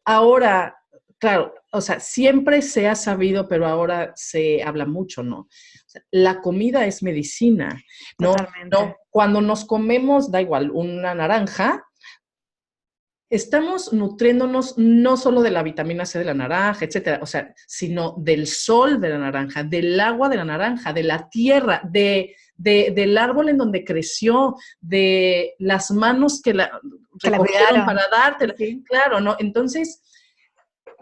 ahora, claro, o sea, siempre se ha sabido, pero ahora se habla mucho, ¿no? O sea, la comida es medicina, ¿no? Totalmente. No, cuando nos comemos, da igual, una naranja, estamos nutriéndonos no solo de la vitamina C de la naranja, etcétera, o sea, sino del sol de la naranja, del agua de la naranja, de la tierra, del árbol en donde creció, de las manos que la Que la recogieron cuidaron. para dártela. Sí. Claro, ¿no? Entonces,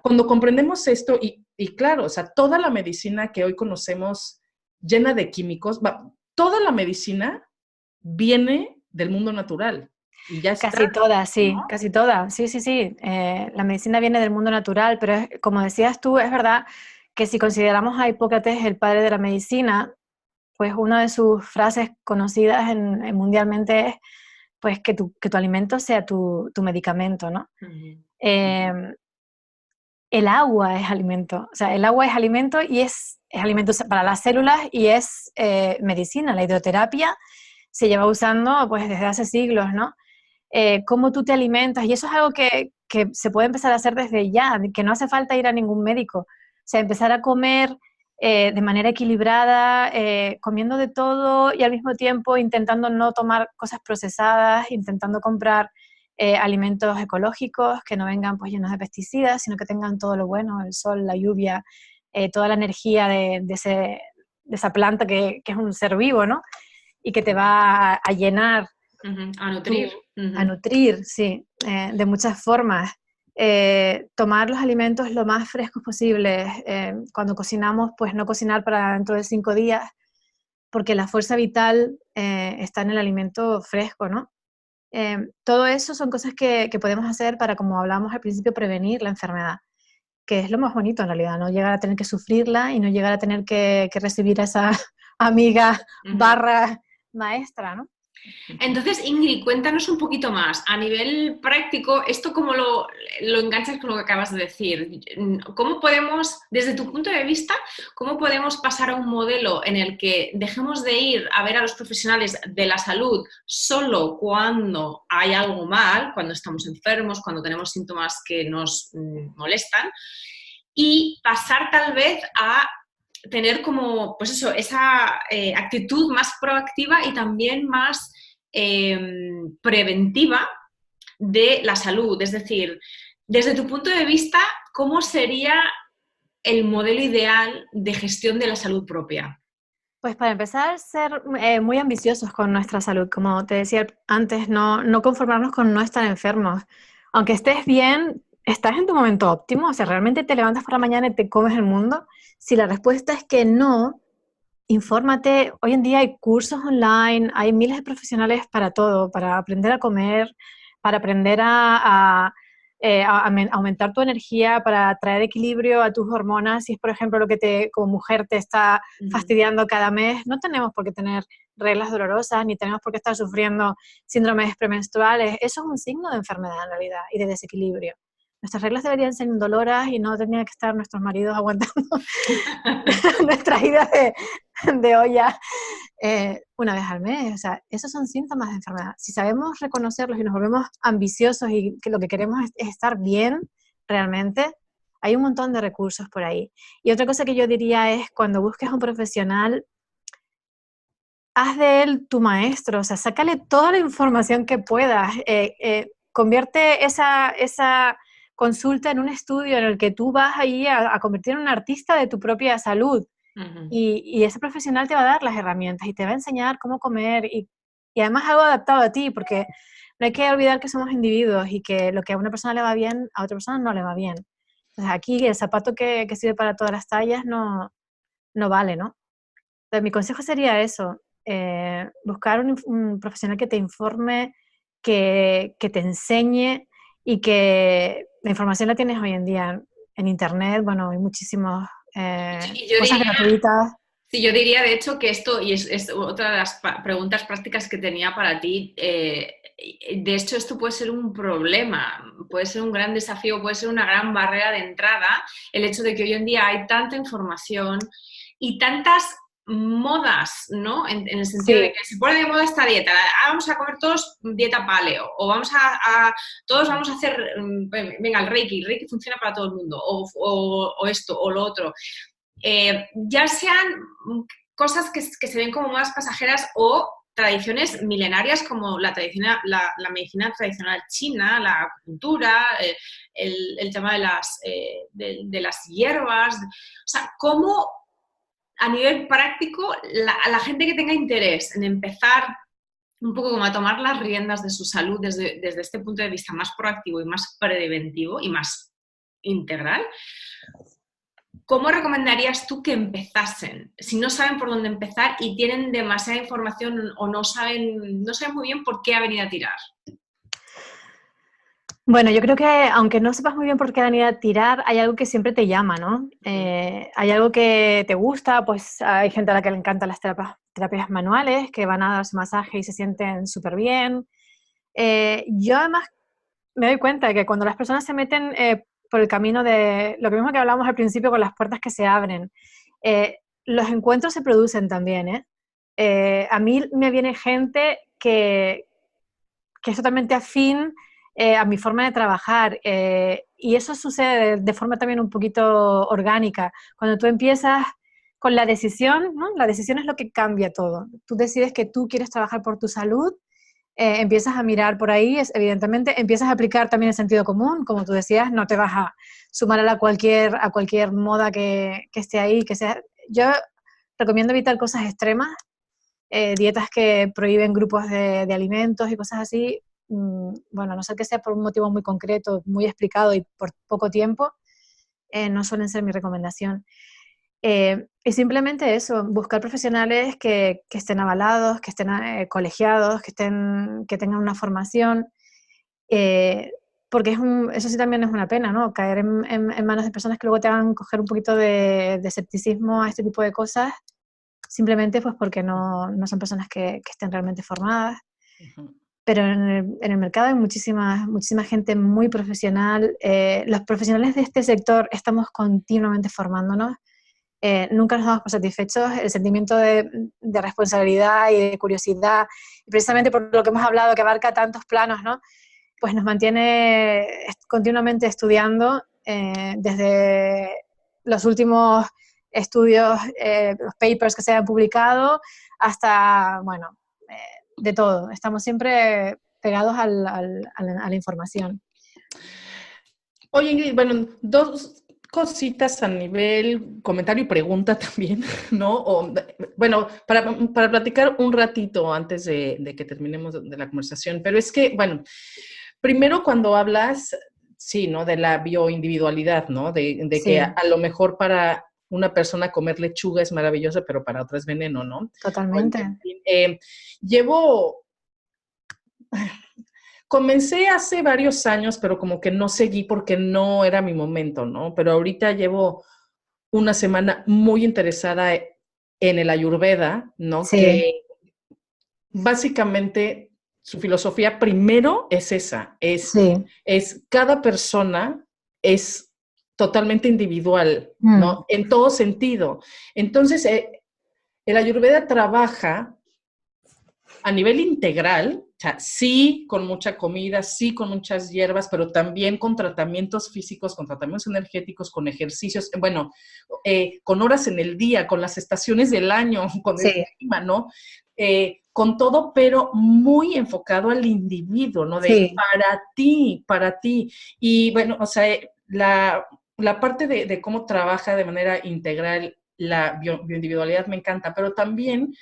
cuando comprendemos esto, y claro, o sea, toda la medicina que hoy conocemos llena de químicos, toda la medicina viene del mundo natural y ya está, Casi todas, sí, ¿no? casi todas. Sí, sí, sí. La medicina viene del mundo natural, pero como decías tú, es verdad que si consideramos a Hipócrates el padre de la medicina, pues una de sus frases conocidas mundialmente es pues que tu alimento sea tu medicamento, ¿no? Eh, el agua es alimento, o sea, el agua es alimento y es alimento para las células y es medicina. La hidroterapia se lleva usando pues desde hace siglos, ¿no? Cómo tú te alimentas, y eso es algo que se puede empezar a hacer desde ya, que no hace falta ir a ningún médico. O sea, empezar a comer de manera equilibrada, comiendo de todo y al mismo tiempo intentando no tomar cosas procesadas, intentando comprar alimentos ecológicos que no vengan pues llenos de pesticidas, sino que tengan todo lo bueno, el sol, la lluvia, toda la energía de esa planta que es un ser vivo, ¿no? Y que te va a llenar A nutrir. a nutrir, sí, de muchas formas. Tomar los alimentos lo más frescos posibles. Cuando cocinamos, pues no cocinar para dentro de 5 días, porque la fuerza vital está en el alimento fresco, ¿no? Todo eso son cosas que podemos hacer para, como hablamos al principio, prevenir la enfermedad, que es lo más bonito en realidad, no llegar a tener que sufrirla y no llegar a tener que recibir a esa amiga barra maestra, ¿no? Entonces, Ingrid, cuéntanos un poquito más. A nivel práctico, ¿esto cómo lo enganchas con lo que acabas de decir? ¿Cómo podemos, desde tu punto de vista, cómo podemos pasar a un modelo en el que dejemos de ir a ver a los profesionales de la salud solo cuando hay algo mal, cuando estamos enfermos, cuando tenemos síntomas que nos molestan, y pasar tal vez a tener como, pues eso, esa actitud más proactiva y también más preventiva de la salud? Es decir, desde tu punto de vista, ¿cómo sería el modelo ideal de gestión de la salud propia? Pues para empezar, ser muy ambiciosos con nuestra salud. Como te decía antes, no conformarnos con no estar enfermos. Aunque estés bien, ¿estás en tu momento óptimo? O sea, ¿realmente te levantas por la mañana y te comes el mundo? Si la respuesta es que no, infórmate. Hoy en día hay cursos online, hay miles de profesionales para todo, para aprender a comer, para aprender a aumentar tu energía, para traer equilibrio a tus hormonas. Si es, por ejemplo, lo que como mujer te está fastidiando cada mes, no tenemos por qué tener reglas dolorosas, ni tenemos por qué estar sufriendo síndromes premenstruales. Eso es un signo de enfermedad en realidad y de desequilibrio. Nuestras reglas deberían ser indoloras y no tendrían que estar nuestros maridos aguantando nuestras idas de olla una vez al mes. O sea, esos son síntomas de enfermedad. Si sabemos reconocerlos y nos volvemos ambiciosos y que lo que queremos es estar bien realmente, hay un montón de recursos por ahí. Y otra cosa que yo diría es, cuando busques a un profesional, haz de él tu maestro, o sea, sácale toda la información que puedas, convierte esa consulta en un estudio en el que tú vas ahí a convertir en un artista de tu propia salud. Y ese profesional te va a dar las herramientas y te va a enseñar cómo comer y además algo adaptado a ti, porque no hay que olvidar que somos individuos y que lo que a una persona le va bien, a otra persona no le va bien. Entonces aquí el zapato que sirve para todas las tallas no no vale, ¿no? Entonces, mi consejo sería eso, buscar un profesional que te informe, que te enseñe y que la información la tienes hoy en día en Internet, bueno, hay muchísimas Y yo cosas diría, gratuitas. sí, yo diría de hecho que esto, y es otra de las preguntas prácticas que tenía para ti, de hecho esto puede ser un problema, puede ser un gran desafío, puede ser una gran barrera de entrada, el hecho de que hoy en día hay tanta información y tantas modas, ¿no? En el sentido de Sí, que se pone de moda esta dieta, vamos a comer todos dieta paleo, o vamos todos vamos a hacer, venga, el Reiki funciona para todo el mundo, o esto, o lo otro. Ya sean cosas que se ven como más pasajeras o tradiciones milenarias como la medicina tradicional china, la acupuntura, el tema de las hierbas. O sea, cómo a nivel práctico a la gente que tenga interés en empezar un poco como a tomar las riendas de su salud desde este punto de vista más proactivo y más preventivo y más integral, ¿cómo recomendarías tú que empezasen? Si no saben por dónde empezar y tienen demasiada información o no saben muy bien por qué avenida tirar. bueno, yo creo que aunque no sepas muy bien por qué venir a tirar, hay algo que siempre te llama, ¿no? Hay algo que te gusta, pues hay gente a la que le encantan las terapias manuales, que van a darse masaje y se sienten súper bien. Yo además me doy cuenta de que cuando las personas se meten por el camino de lo mismo que hablábamos al principio con las puertas que se abren, los encuentros se producen también, ¿eh? A mí me viene gente que es totalmente afín a mi forma de trabajar. Y eso sucede de forma también un poquito orgánica. Cuando tú empiezas con la decisión, ¿no? La decisión es lo que cambia todo. Tú decides que tú quieres trabajar por tu salud, empiezas a mirar por ahí, evidentemente empiezas a aplicar también el sentido común, como tú decías, no te vas a sumar a cualquier moda que esté ahí, que sea. Yo recomiendo evitar cosas extremas, dietas que prohíben grupos de alimentos y cosas así, bueno, a no ser que sea por un motivo muy concreto, muy explicado y por poco tiempo, no suelen ser mi recomendación. Y simplemente eso, buscar profesionales que estén avalados, que estén colegiados, que tengan una formación, porque eso sí también es una pena, ¿no? Caer en manos de personas que luego te hagan coger un poquito de escepticismo a este tipo de cosas, simplemente pues porque no son personas que estén realmente formadas. Ujú. Pero en el mercado hay muchísima gente muy profesional. Los profesionales de este sector estamos continuamente formándonos. Nunca nos damos por satisfechos. El sentimiento de responsabilidad y de curiosidad, y precisamente por lo que hemos hablado, que abarca tantos planos, ¿no? Pues nos mantiene continuamente estudiando, desde los últimos estudios, los papers que se han publicado, hasta, bueno, de todo. Estamos siempre pegados a la información. Oye, Ingrid, bueno, dos cositas a nivel comentario y pregunta también, ¿no? Bueno, para platicar un ratito antes de que terminemos de la conversación, pero es que, bueno, primero cuando hablas, sí, ¿no? De la bioindividualidad, ¿no? De Sí, que a lo mejor para una persona comer lechuga es maravilloso, pero para otra es veneno, ¿no? O totalmente. en fin, llevo Comencé hace varios años, pero como que no seguí porque no era mi momento, ¿no? Pero ahorita llevo una semana muy interesada en el Ayurveda, ¿no? Sí, Que básicamente su filosofía primero es esa, sí. es cada persona es totalmente individual, Mm, ¿no? En todo sentido. Entonces, el Ayurveda trabaja a nivel integral, o sea, sí con mucha comida, sí con muchas hierbas, pero también con tratamientos físicos, con tratamientos energéticos, con ejercicios, bueno, con horas en el día, con las estaciones del año, con el sí, clima, ¿no? Con todo, pero muy enfocado al individuo, ¿no? De sí. para ti. Y bueno, o sea, la parte de cómo trabaja de manera integral la bioindividualidad me encanta, pero también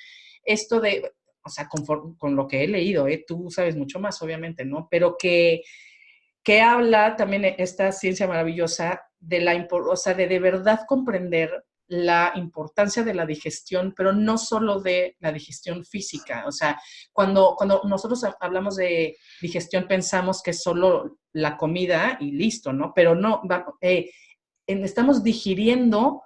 esto de, o sea, con lo que he leído, tú sabes mucho más, obviamente, ¿no? Pero que habla también esta ciencia maravillosa de o sea, de verdad comprender la importancia de la digestión, pero no solo de la digestión física. O sea, cuando nosotros hablamos de digestión pensamos que es solo la comida y listo, ¿no? Pero no, estamos digiriendo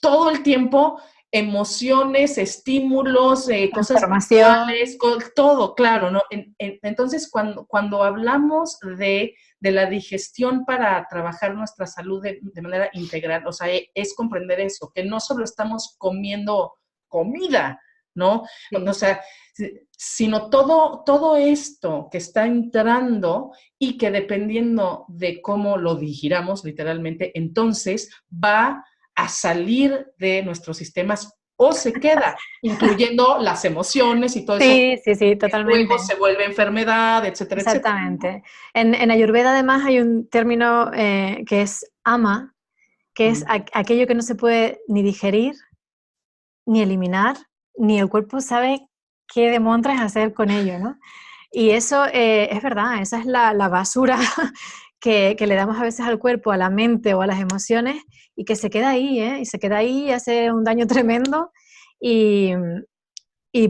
todo el tiempo emociones, estímulos, cosas Información. visuales, todo, claro, ¿no? Entonces, cuando hablamos de la digestión para trabajar nuestra salud de manera integral, o sea, es comprender eso, que no solo estamos comiendo comida, ¿no? O sea, sino todo esto que está entrando y que dependiendo de cómo lo digiramos literalmente, entonces va a salir de nuestros sistemas o se queda, incluyendo las emociones y todo eso. Sí, sí, sí, totalmente. Luego se vuelve enfermedad, etcétera, etcétera. Exactamente. En Ayurveda además hay un término que es ama, que es aquello que no se puede ni digerir, ni eliminar, ni el cuerpo sabe qué demonios hacer con ello, ¿no? Y eso es verdad, esa es la basura que le damos a veces al cuerpo, a la mente o a las emociones, y que se queda ahí, ¿eh? Y se queda ahí y hace un daño tremendo, y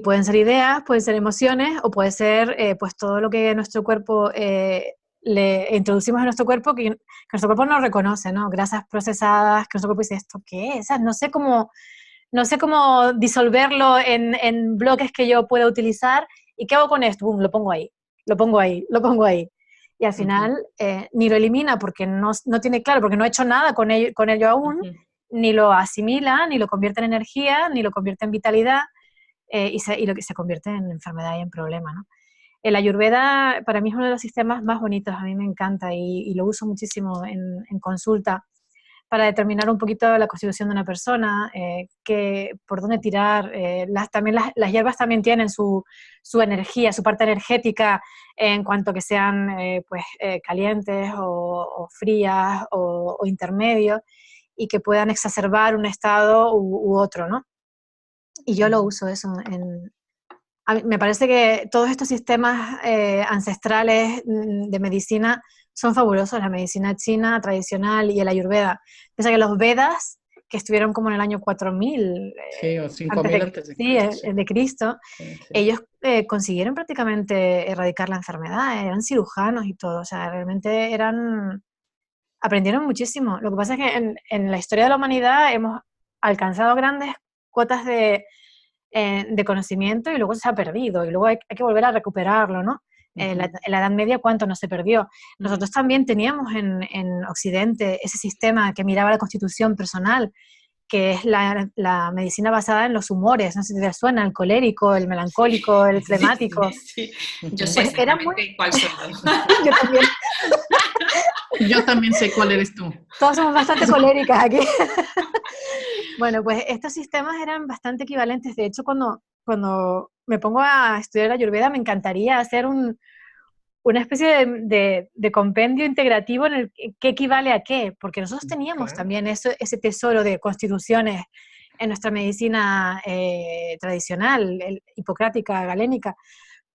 pueden ser ideas, pueden ser emociones, o puede ser pues todo lo que nuestro cuerpo le introducimos en nuestro cuerpo que nuestro cuerpo no reconoce, ¿no? Grasas procesadas, que nuestro cuerpo dice, ¿esto qué es? O sea, no sé cómo disolverlo en bloques que yo pueda utilizar. ¿Y qué hago con esto? Boom, lo pongo ahí, lo pongo ahí, lo pongo ahí. Y al final ni lo elimina porque no tiene claro, porque no ha hecho nada con ello aún, ni lo asimila, ni lo convierte en energía, ni lo convierte en vitalidad, y lo que se convierte en enfermedad y en problema, ¿no? El Ayurveda para mí es uno de los sistemas más bonitos, a mí me encanta y lo uso muchísimo en consulta, para determinar un poquito la constitución de una persona, por dónde tirar. También las hierbas también tienen su energía, su parte energética, en cuanto que sean calientes o frías o intermedios, y que puedan exacerbar un estado u otro, ¿no? Y yo lo uso eso. A mí me parece que todos estos sistemas ancestrales de medicina son fabulosos, la medicina china tradicional y el Ayurveda. Piensa que los Vedas, que estuvieron como en el año 4000 sí, o 5000 antes de Cristo, Cristo. de Cristo, Sí. Ellos consiguieron prácticamente erradicar la enfermedad, eran cirujanos y todo, o sea, realmente aprendieron muchísimo. Lo que pasa es que en la historia de la humanidad hemos alcanzado grandes cuotas de conocimiento y luego se ha perdido y luego hay que volver a recuperarlo, ¿no? En la Edad Media, ¿cuánto no se perdió? Nosotros también teníamos en Occidente ese sistema que miraba la constitución personal, que es la medicina basada en los humores, no sé si te suena, el colérico, el melancólico, el flemático. Sí. Yo sé Pues exactamente cuál soy yo. Yo también. Yo también sé cuál eres tú. Todas somos bastante coléricas aquí. Bueno, pues estos sistemas eran bastante equivalentes. De hecho, cuando me pongo a estudiar la Ayurveda, me encantaría hacer una especie de compendio integrativo en el que equivale a qué, porque nosotros teníamos también ese tesoro de constituciones en nuestra medicina tradicional, hipocrática, galénica,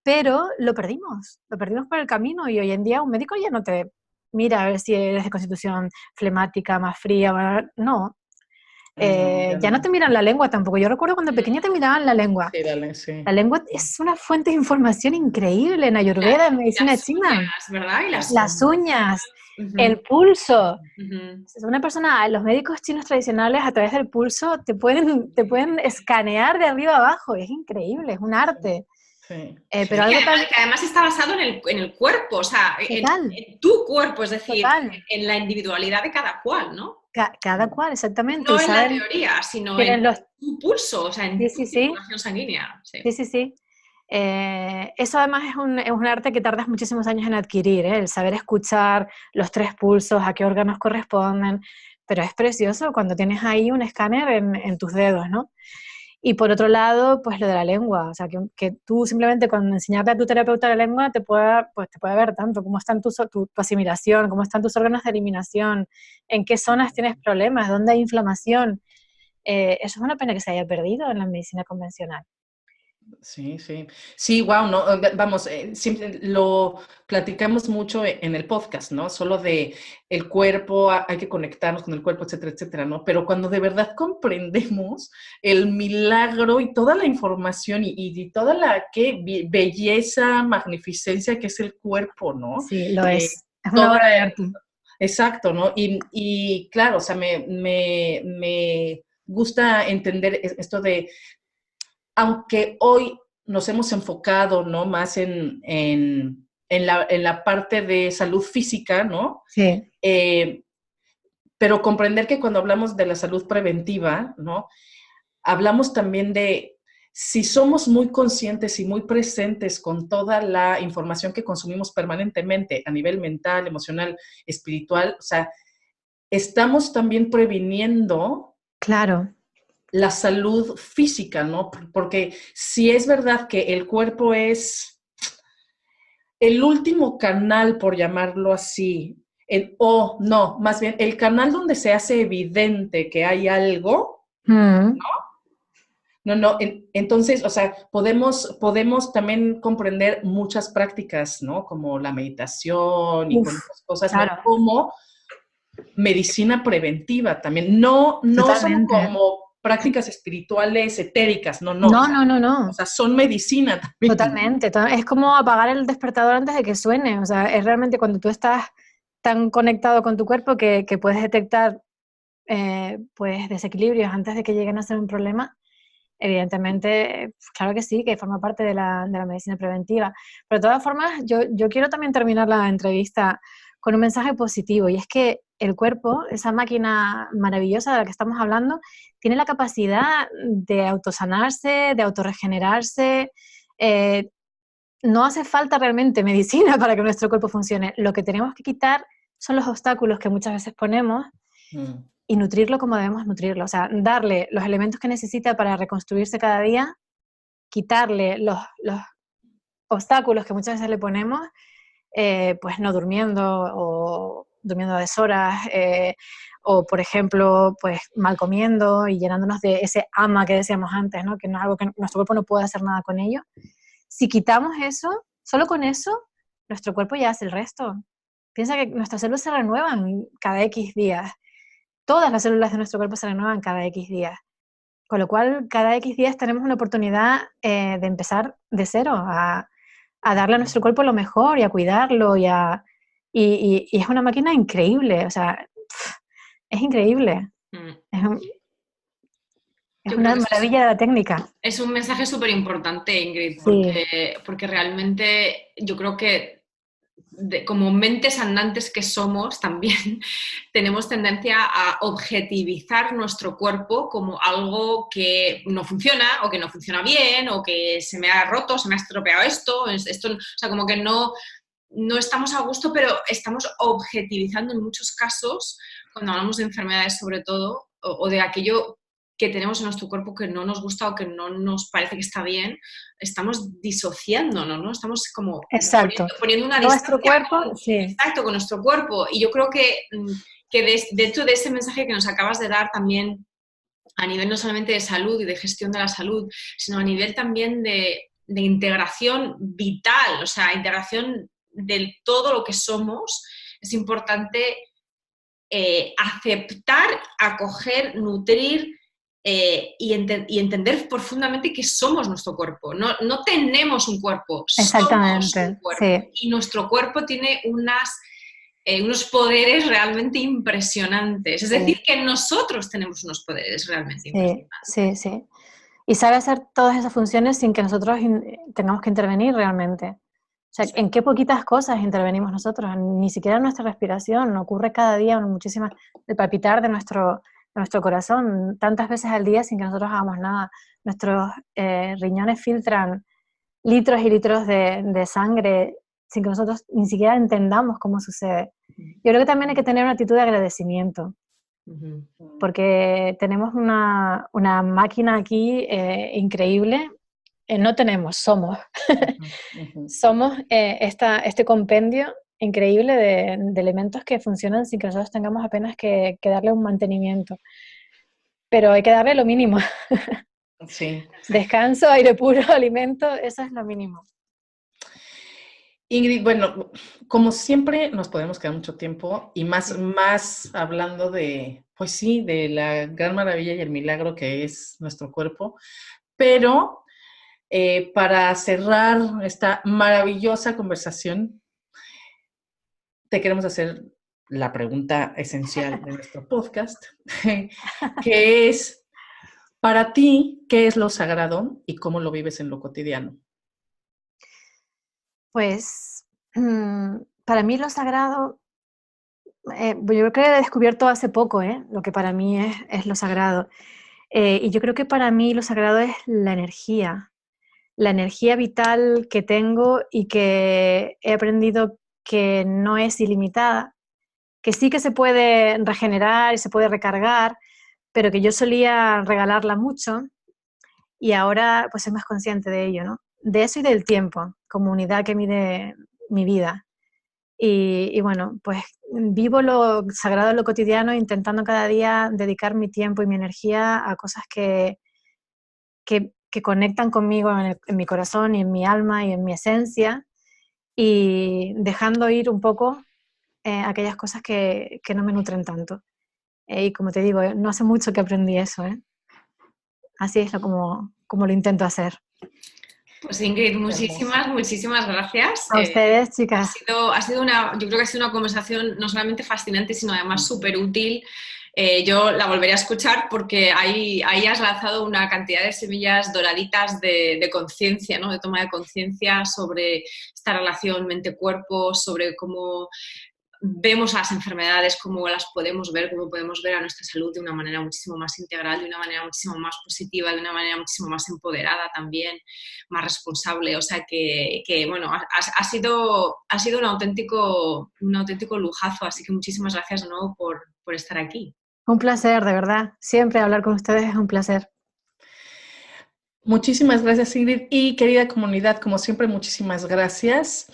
pero lo perdimos por el camino, y hoy en día un médico ya no te mira a ver si eres de constitución flemática, más fría, no. Ya no te miran la lengua tampoco. Yo recuerdo cuando pequeña te miraban la lengua. Sí, dale, sí. La lengua es una fuente de información increíble en Ayurveda, en medicina china. Las uñas, ¿verdad? Y las uñas, el pulso. Una persona, los médicos chinos tradicionales a través del pulso te pueden escanear de arriba a abajo. Es increíble, es un arte. Sí. Pero algo que además está basado en el cuerpo, o sea, en tu cuerpo, es decir, en la individualidad de cada cual, ¿no? Cada cual, exactamente. No en la teoría, sino en tu pulso, o sea, en tu circulación sanguínea. Sí. Eso además es un arte que tardas muchísimos años en adquirir, ¿eh? El saber escuchar los 3 pulsos, a qué órganos corresponden, pero es precioso cuando tienes ahí un escáner en tus dedos, ¿no? Y por otro lado, pues lo de la lengua, o sea, que tú simplemente con enseñarle a tu terapeuta la lengua te puede ver tanto cómo está tu asimilación, cómo están tus órganos de eliminación, en qué zonas tienes problemas, dónde hay inflamación. Eso es una pena que se haya perdido en la medicina convencional. Sí, sí. Sí, wow, no, vamos, siempre lo platicamos mucho en el podcast, ¿no? Solo de el cuerpo, hay que conectarnos con el cuerpo, etcétera, etcétera, ¿no? Pero cuando de verdad comprendemos el milagro y toda la información y toda la qué belleza, magnificencia que es el cuerpo, ¿no? Sí, lo Eh, es. Es una toda obra de arte. Exacto, ¿no? Y claro, o sea, me gusta entender esto de aunque hoy nos hemos enfocado, ¿no? Más en la parte de salud física, ¿no? Sí, Eh, pero comprender que cuando hablamos de la salud preventiva, ¿no? Hablamos también de si somos muy conscientes y muy presentes con toda la información que consumimos permanentemente a nivel mental, emocional, espiritual, o sea, estamos también previniendo claro. la salud física, ¿no? Porque si es verdad que el cuerpo es el último canal, por llamarlo así, o no, más bien el canal donde se hace evidente que hay algo, Mm, no, entonces, o sea, podemos también comprender muchas prácticas, ¿no? Como la meditación y con uf, otras cosas, ¿no? claro, Como medicina preventiva también, no solo totalmente. como prácticas espirituales etéricas, no, No, no, no, o no. sea, son medicina también, ¿no? Totalmente. Es como apagar el despertador antes de que suene. O sea, es realmente cuando tú estás tan conectado con tu cuerpo que puedes detectar pues desequilibrios antes de que lleguen a ser un problema. Evidentemente, claro que sí, que forma parte de la medicina preventiva. Pero de todas formas, yo quiero también terminar la entrevista con un mensaje positivo, y es que el cuerpo, esa máquina maravillosa de la que estamos hablando, tiene la capacidad de autosanarse, de autorregenerarse. Eh, no hace falta realmente medicina para que nuestro cuerpo funcione. Lo que tenemos que quitar son los obstáculos que muchas veces ponemos Mm. y nutrirlo como debemos nutrirlo. O sea, darle los elementos que necesita para reconstruirse cada día, quitarle los obstáculos que muchas veces le ponemos, pues no durmiendo o durmiendo a deshoras, o por ejemplo, pues mal comiendo y llenándonos de ese ama que decíamos antes, ¿no? Que no es algo que nuestro cuerpo no puede hacer nada con ello. Si quitamos eso, solo con eso, nuestro cuerpo ya hace el resto. Piensa que nuestras células se renuevan cada X días. Todas las células de nuestro cuerpo se renuevan cada X días. Con lo cual, cada X días tenemos una oportunidad de empezar de cero, a darle a nuestro cuerpo lo mejor y a cuidarlo y es una máquina increíble, o sea, es increíble. Mm. Es, es Yo creo una que eso maravilla de la técnica. es un mensaje súper importante, Ingrid, Sí, porque realmente yo creo que como mentes andantes que somos también tenemos tendencia a objetivizar nuestro cuerpo como algo que no funciona o que no funciona bien o que se me ha roto, se me ha estropeado esto, o sea, como que no estamos a gusto, pero estamos objetivizando en muchos casos, cuando hablamos de enfermedades sobre todo, o de aquello que tenemos en nuestro cuerpo que no nos gusta o que no nos parece que está bien, estamos disociándonos, ¿no? Estamos como exacto. poniendo una Nuestro distancia cuerpo, sí, exacto, con nuestro cuerpo. Y yo creo que dentro de ese mensaje que nos acabas de dar también, a nivel no solamente de salud y de gestión de la salud, sino a nivel también de integración vital, o sea, integración de todo lo que somos, es importante aceptar, acoger, nutrir y entender profundamente que somos nuestro cuerpo. No tenemos un cuerpo, somos un exactamente, cuerpo. sí, Y nuestro cuerpo tiene unos poderes realmente impresionantes. Es decir, sí, que nosotros tenemos unos poderes realmente sí, impresionantes. sí, sí. Y sabe hacer todas esas funciones sin que nosotros tengamos que intervenir realmente. O sea, en qué poquitas cosas intervenimos nosotros, ni siquiera en nuestra respiración, ocurre cada día muchísimas, el palpitar de nuestro corazón, tantas veces al día sin que nosotros hagamos nada. Nuestros riñones filtran litros y litros de sangre sin que nosotros ni siquiera entendamos cómo sucede. Yo creo que también hay que tener una actitud de agradecimiento, Ujú. porque tenemos una máquina aquí increíble. No tenemos, somos. Uh -huh. Somos este compendio increíble de elementos que funcionan sin que nosotros tengamos apenas que darle un mantenimiento. Pero hay que darle lo mínimo. Sí. Descanso, aire puro, alimento, eso es lo mínimo. Ingrid, bueno, como siempre nos podemos quedar mucho tiempo y más hablando de, pues sí, de la gran maravilla y el milagro que es nuestro cuerpo, pero para cerrar esta maravillosa conversación, te queremos hacer la pregunta esencial de nuestro podcast, que es, para ti, ¿qué es lo sagrado y cómo lo vives en lo cotidiano? Pues para mí lo sagrado, yo creo que he descubierto hace poco lo que para mí es lo sagrado. Y yo creo que para mí lo sagrado es la energía vital que tengo y que he aprendido que no es ilimitada, que sí que se puede regenerar y se puede recargar, pero que yo solía regalarla mucho y ahora pues soy más consciente de ello, ¿no? De eso y del tiempo, como unidad que mide mi vida. Y bueno, pues vivo lo sagrado en lo cotidiano, intentando cada día dedicar mi tiempo y mi energía a cosas que conectan conmigo en mi corazón y en mi alma y en mi esencia, y dejando ir un poco aquellas cosas que no me nutren tanto. Y como te digo, no hace mucho que aprendí eso. Así es como lo intento hacer. Pues Ingrid, muchísimas gracias. A ustedes, chicas. Ha sido yo creo que ha sido una conversación no solamente fascinante, sino además súper útil. Yo la volveré a escuchar porque ahí has lanzado una cantidad de semillas doraditas de conciencia, ¿no? De toma de conciencia sobre esta relación mente-cuerpo, sobre cómo vemos a las enfermedades, cómo las podemos ver, cómo podemos ver a nuestra salud de una manera muchísimo más integral, de una manera muchísimo más positiva, de una manera muchísimo más empoderada también, más responsable. O sea que bueno, ha sido un auténtico lujazo, así que muchísimas gracias de nuevo por estar aquí. Un placer, de verdad. Siempre hablar con ustedes es un placer. Muchísimas gracias, Ingrid. Y querida comunidad, como siempre, muchísimas gracias.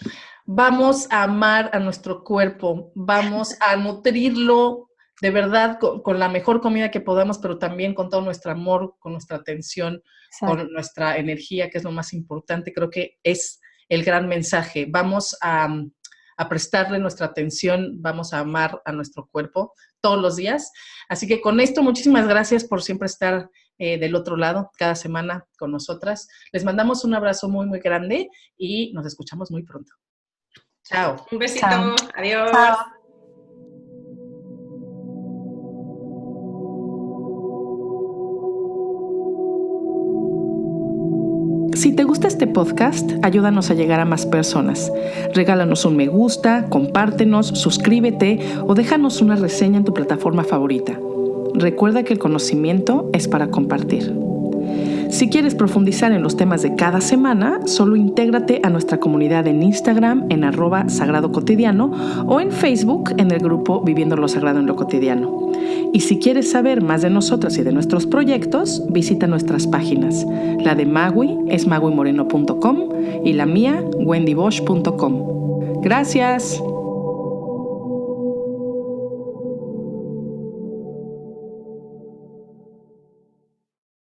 Vamos a amar a nuestro cuerpo, vamos a nutrirlo de verdad con la mejor comida que podamos, pero también con todo nuestro amor, con nuestra atención, con nuestra energía, que es lo más importante. Creo que es el gran mensaje. Vamos a prestarle nuestra atención, vamos a amar a nuestro cuerpo todos los días. Así que con esto, muchísimas gracias por siempre estar del otro lado, cada semana con nosotras. Les mandamos un abrazo muy, muy grande y nos escuchamos muy pronto. Chao. Un besito. Chao. Adiós. Chao. Si te gusta este podcast, ayúdanos a llegar a más personas. Regálanos un me gusta, compártenos, suscríbete o déjanos una reseña en tu plataforma favorita. Recuerda que el conocimiento es para compartir. Si quieres profundizar en los temas de cada semana, solo intégrate a nuestra comunidad en Instagram en @sagradocotidiano o en Facebook en el grupo Viviendo lo Sagrado en lo Cotidiano. Y si quieres saber más de nosotras y de nuestros proyectos, visita nuestras páginas. La de Magui es maguimoreno.com y la mía, wendybosch.com. Gracias.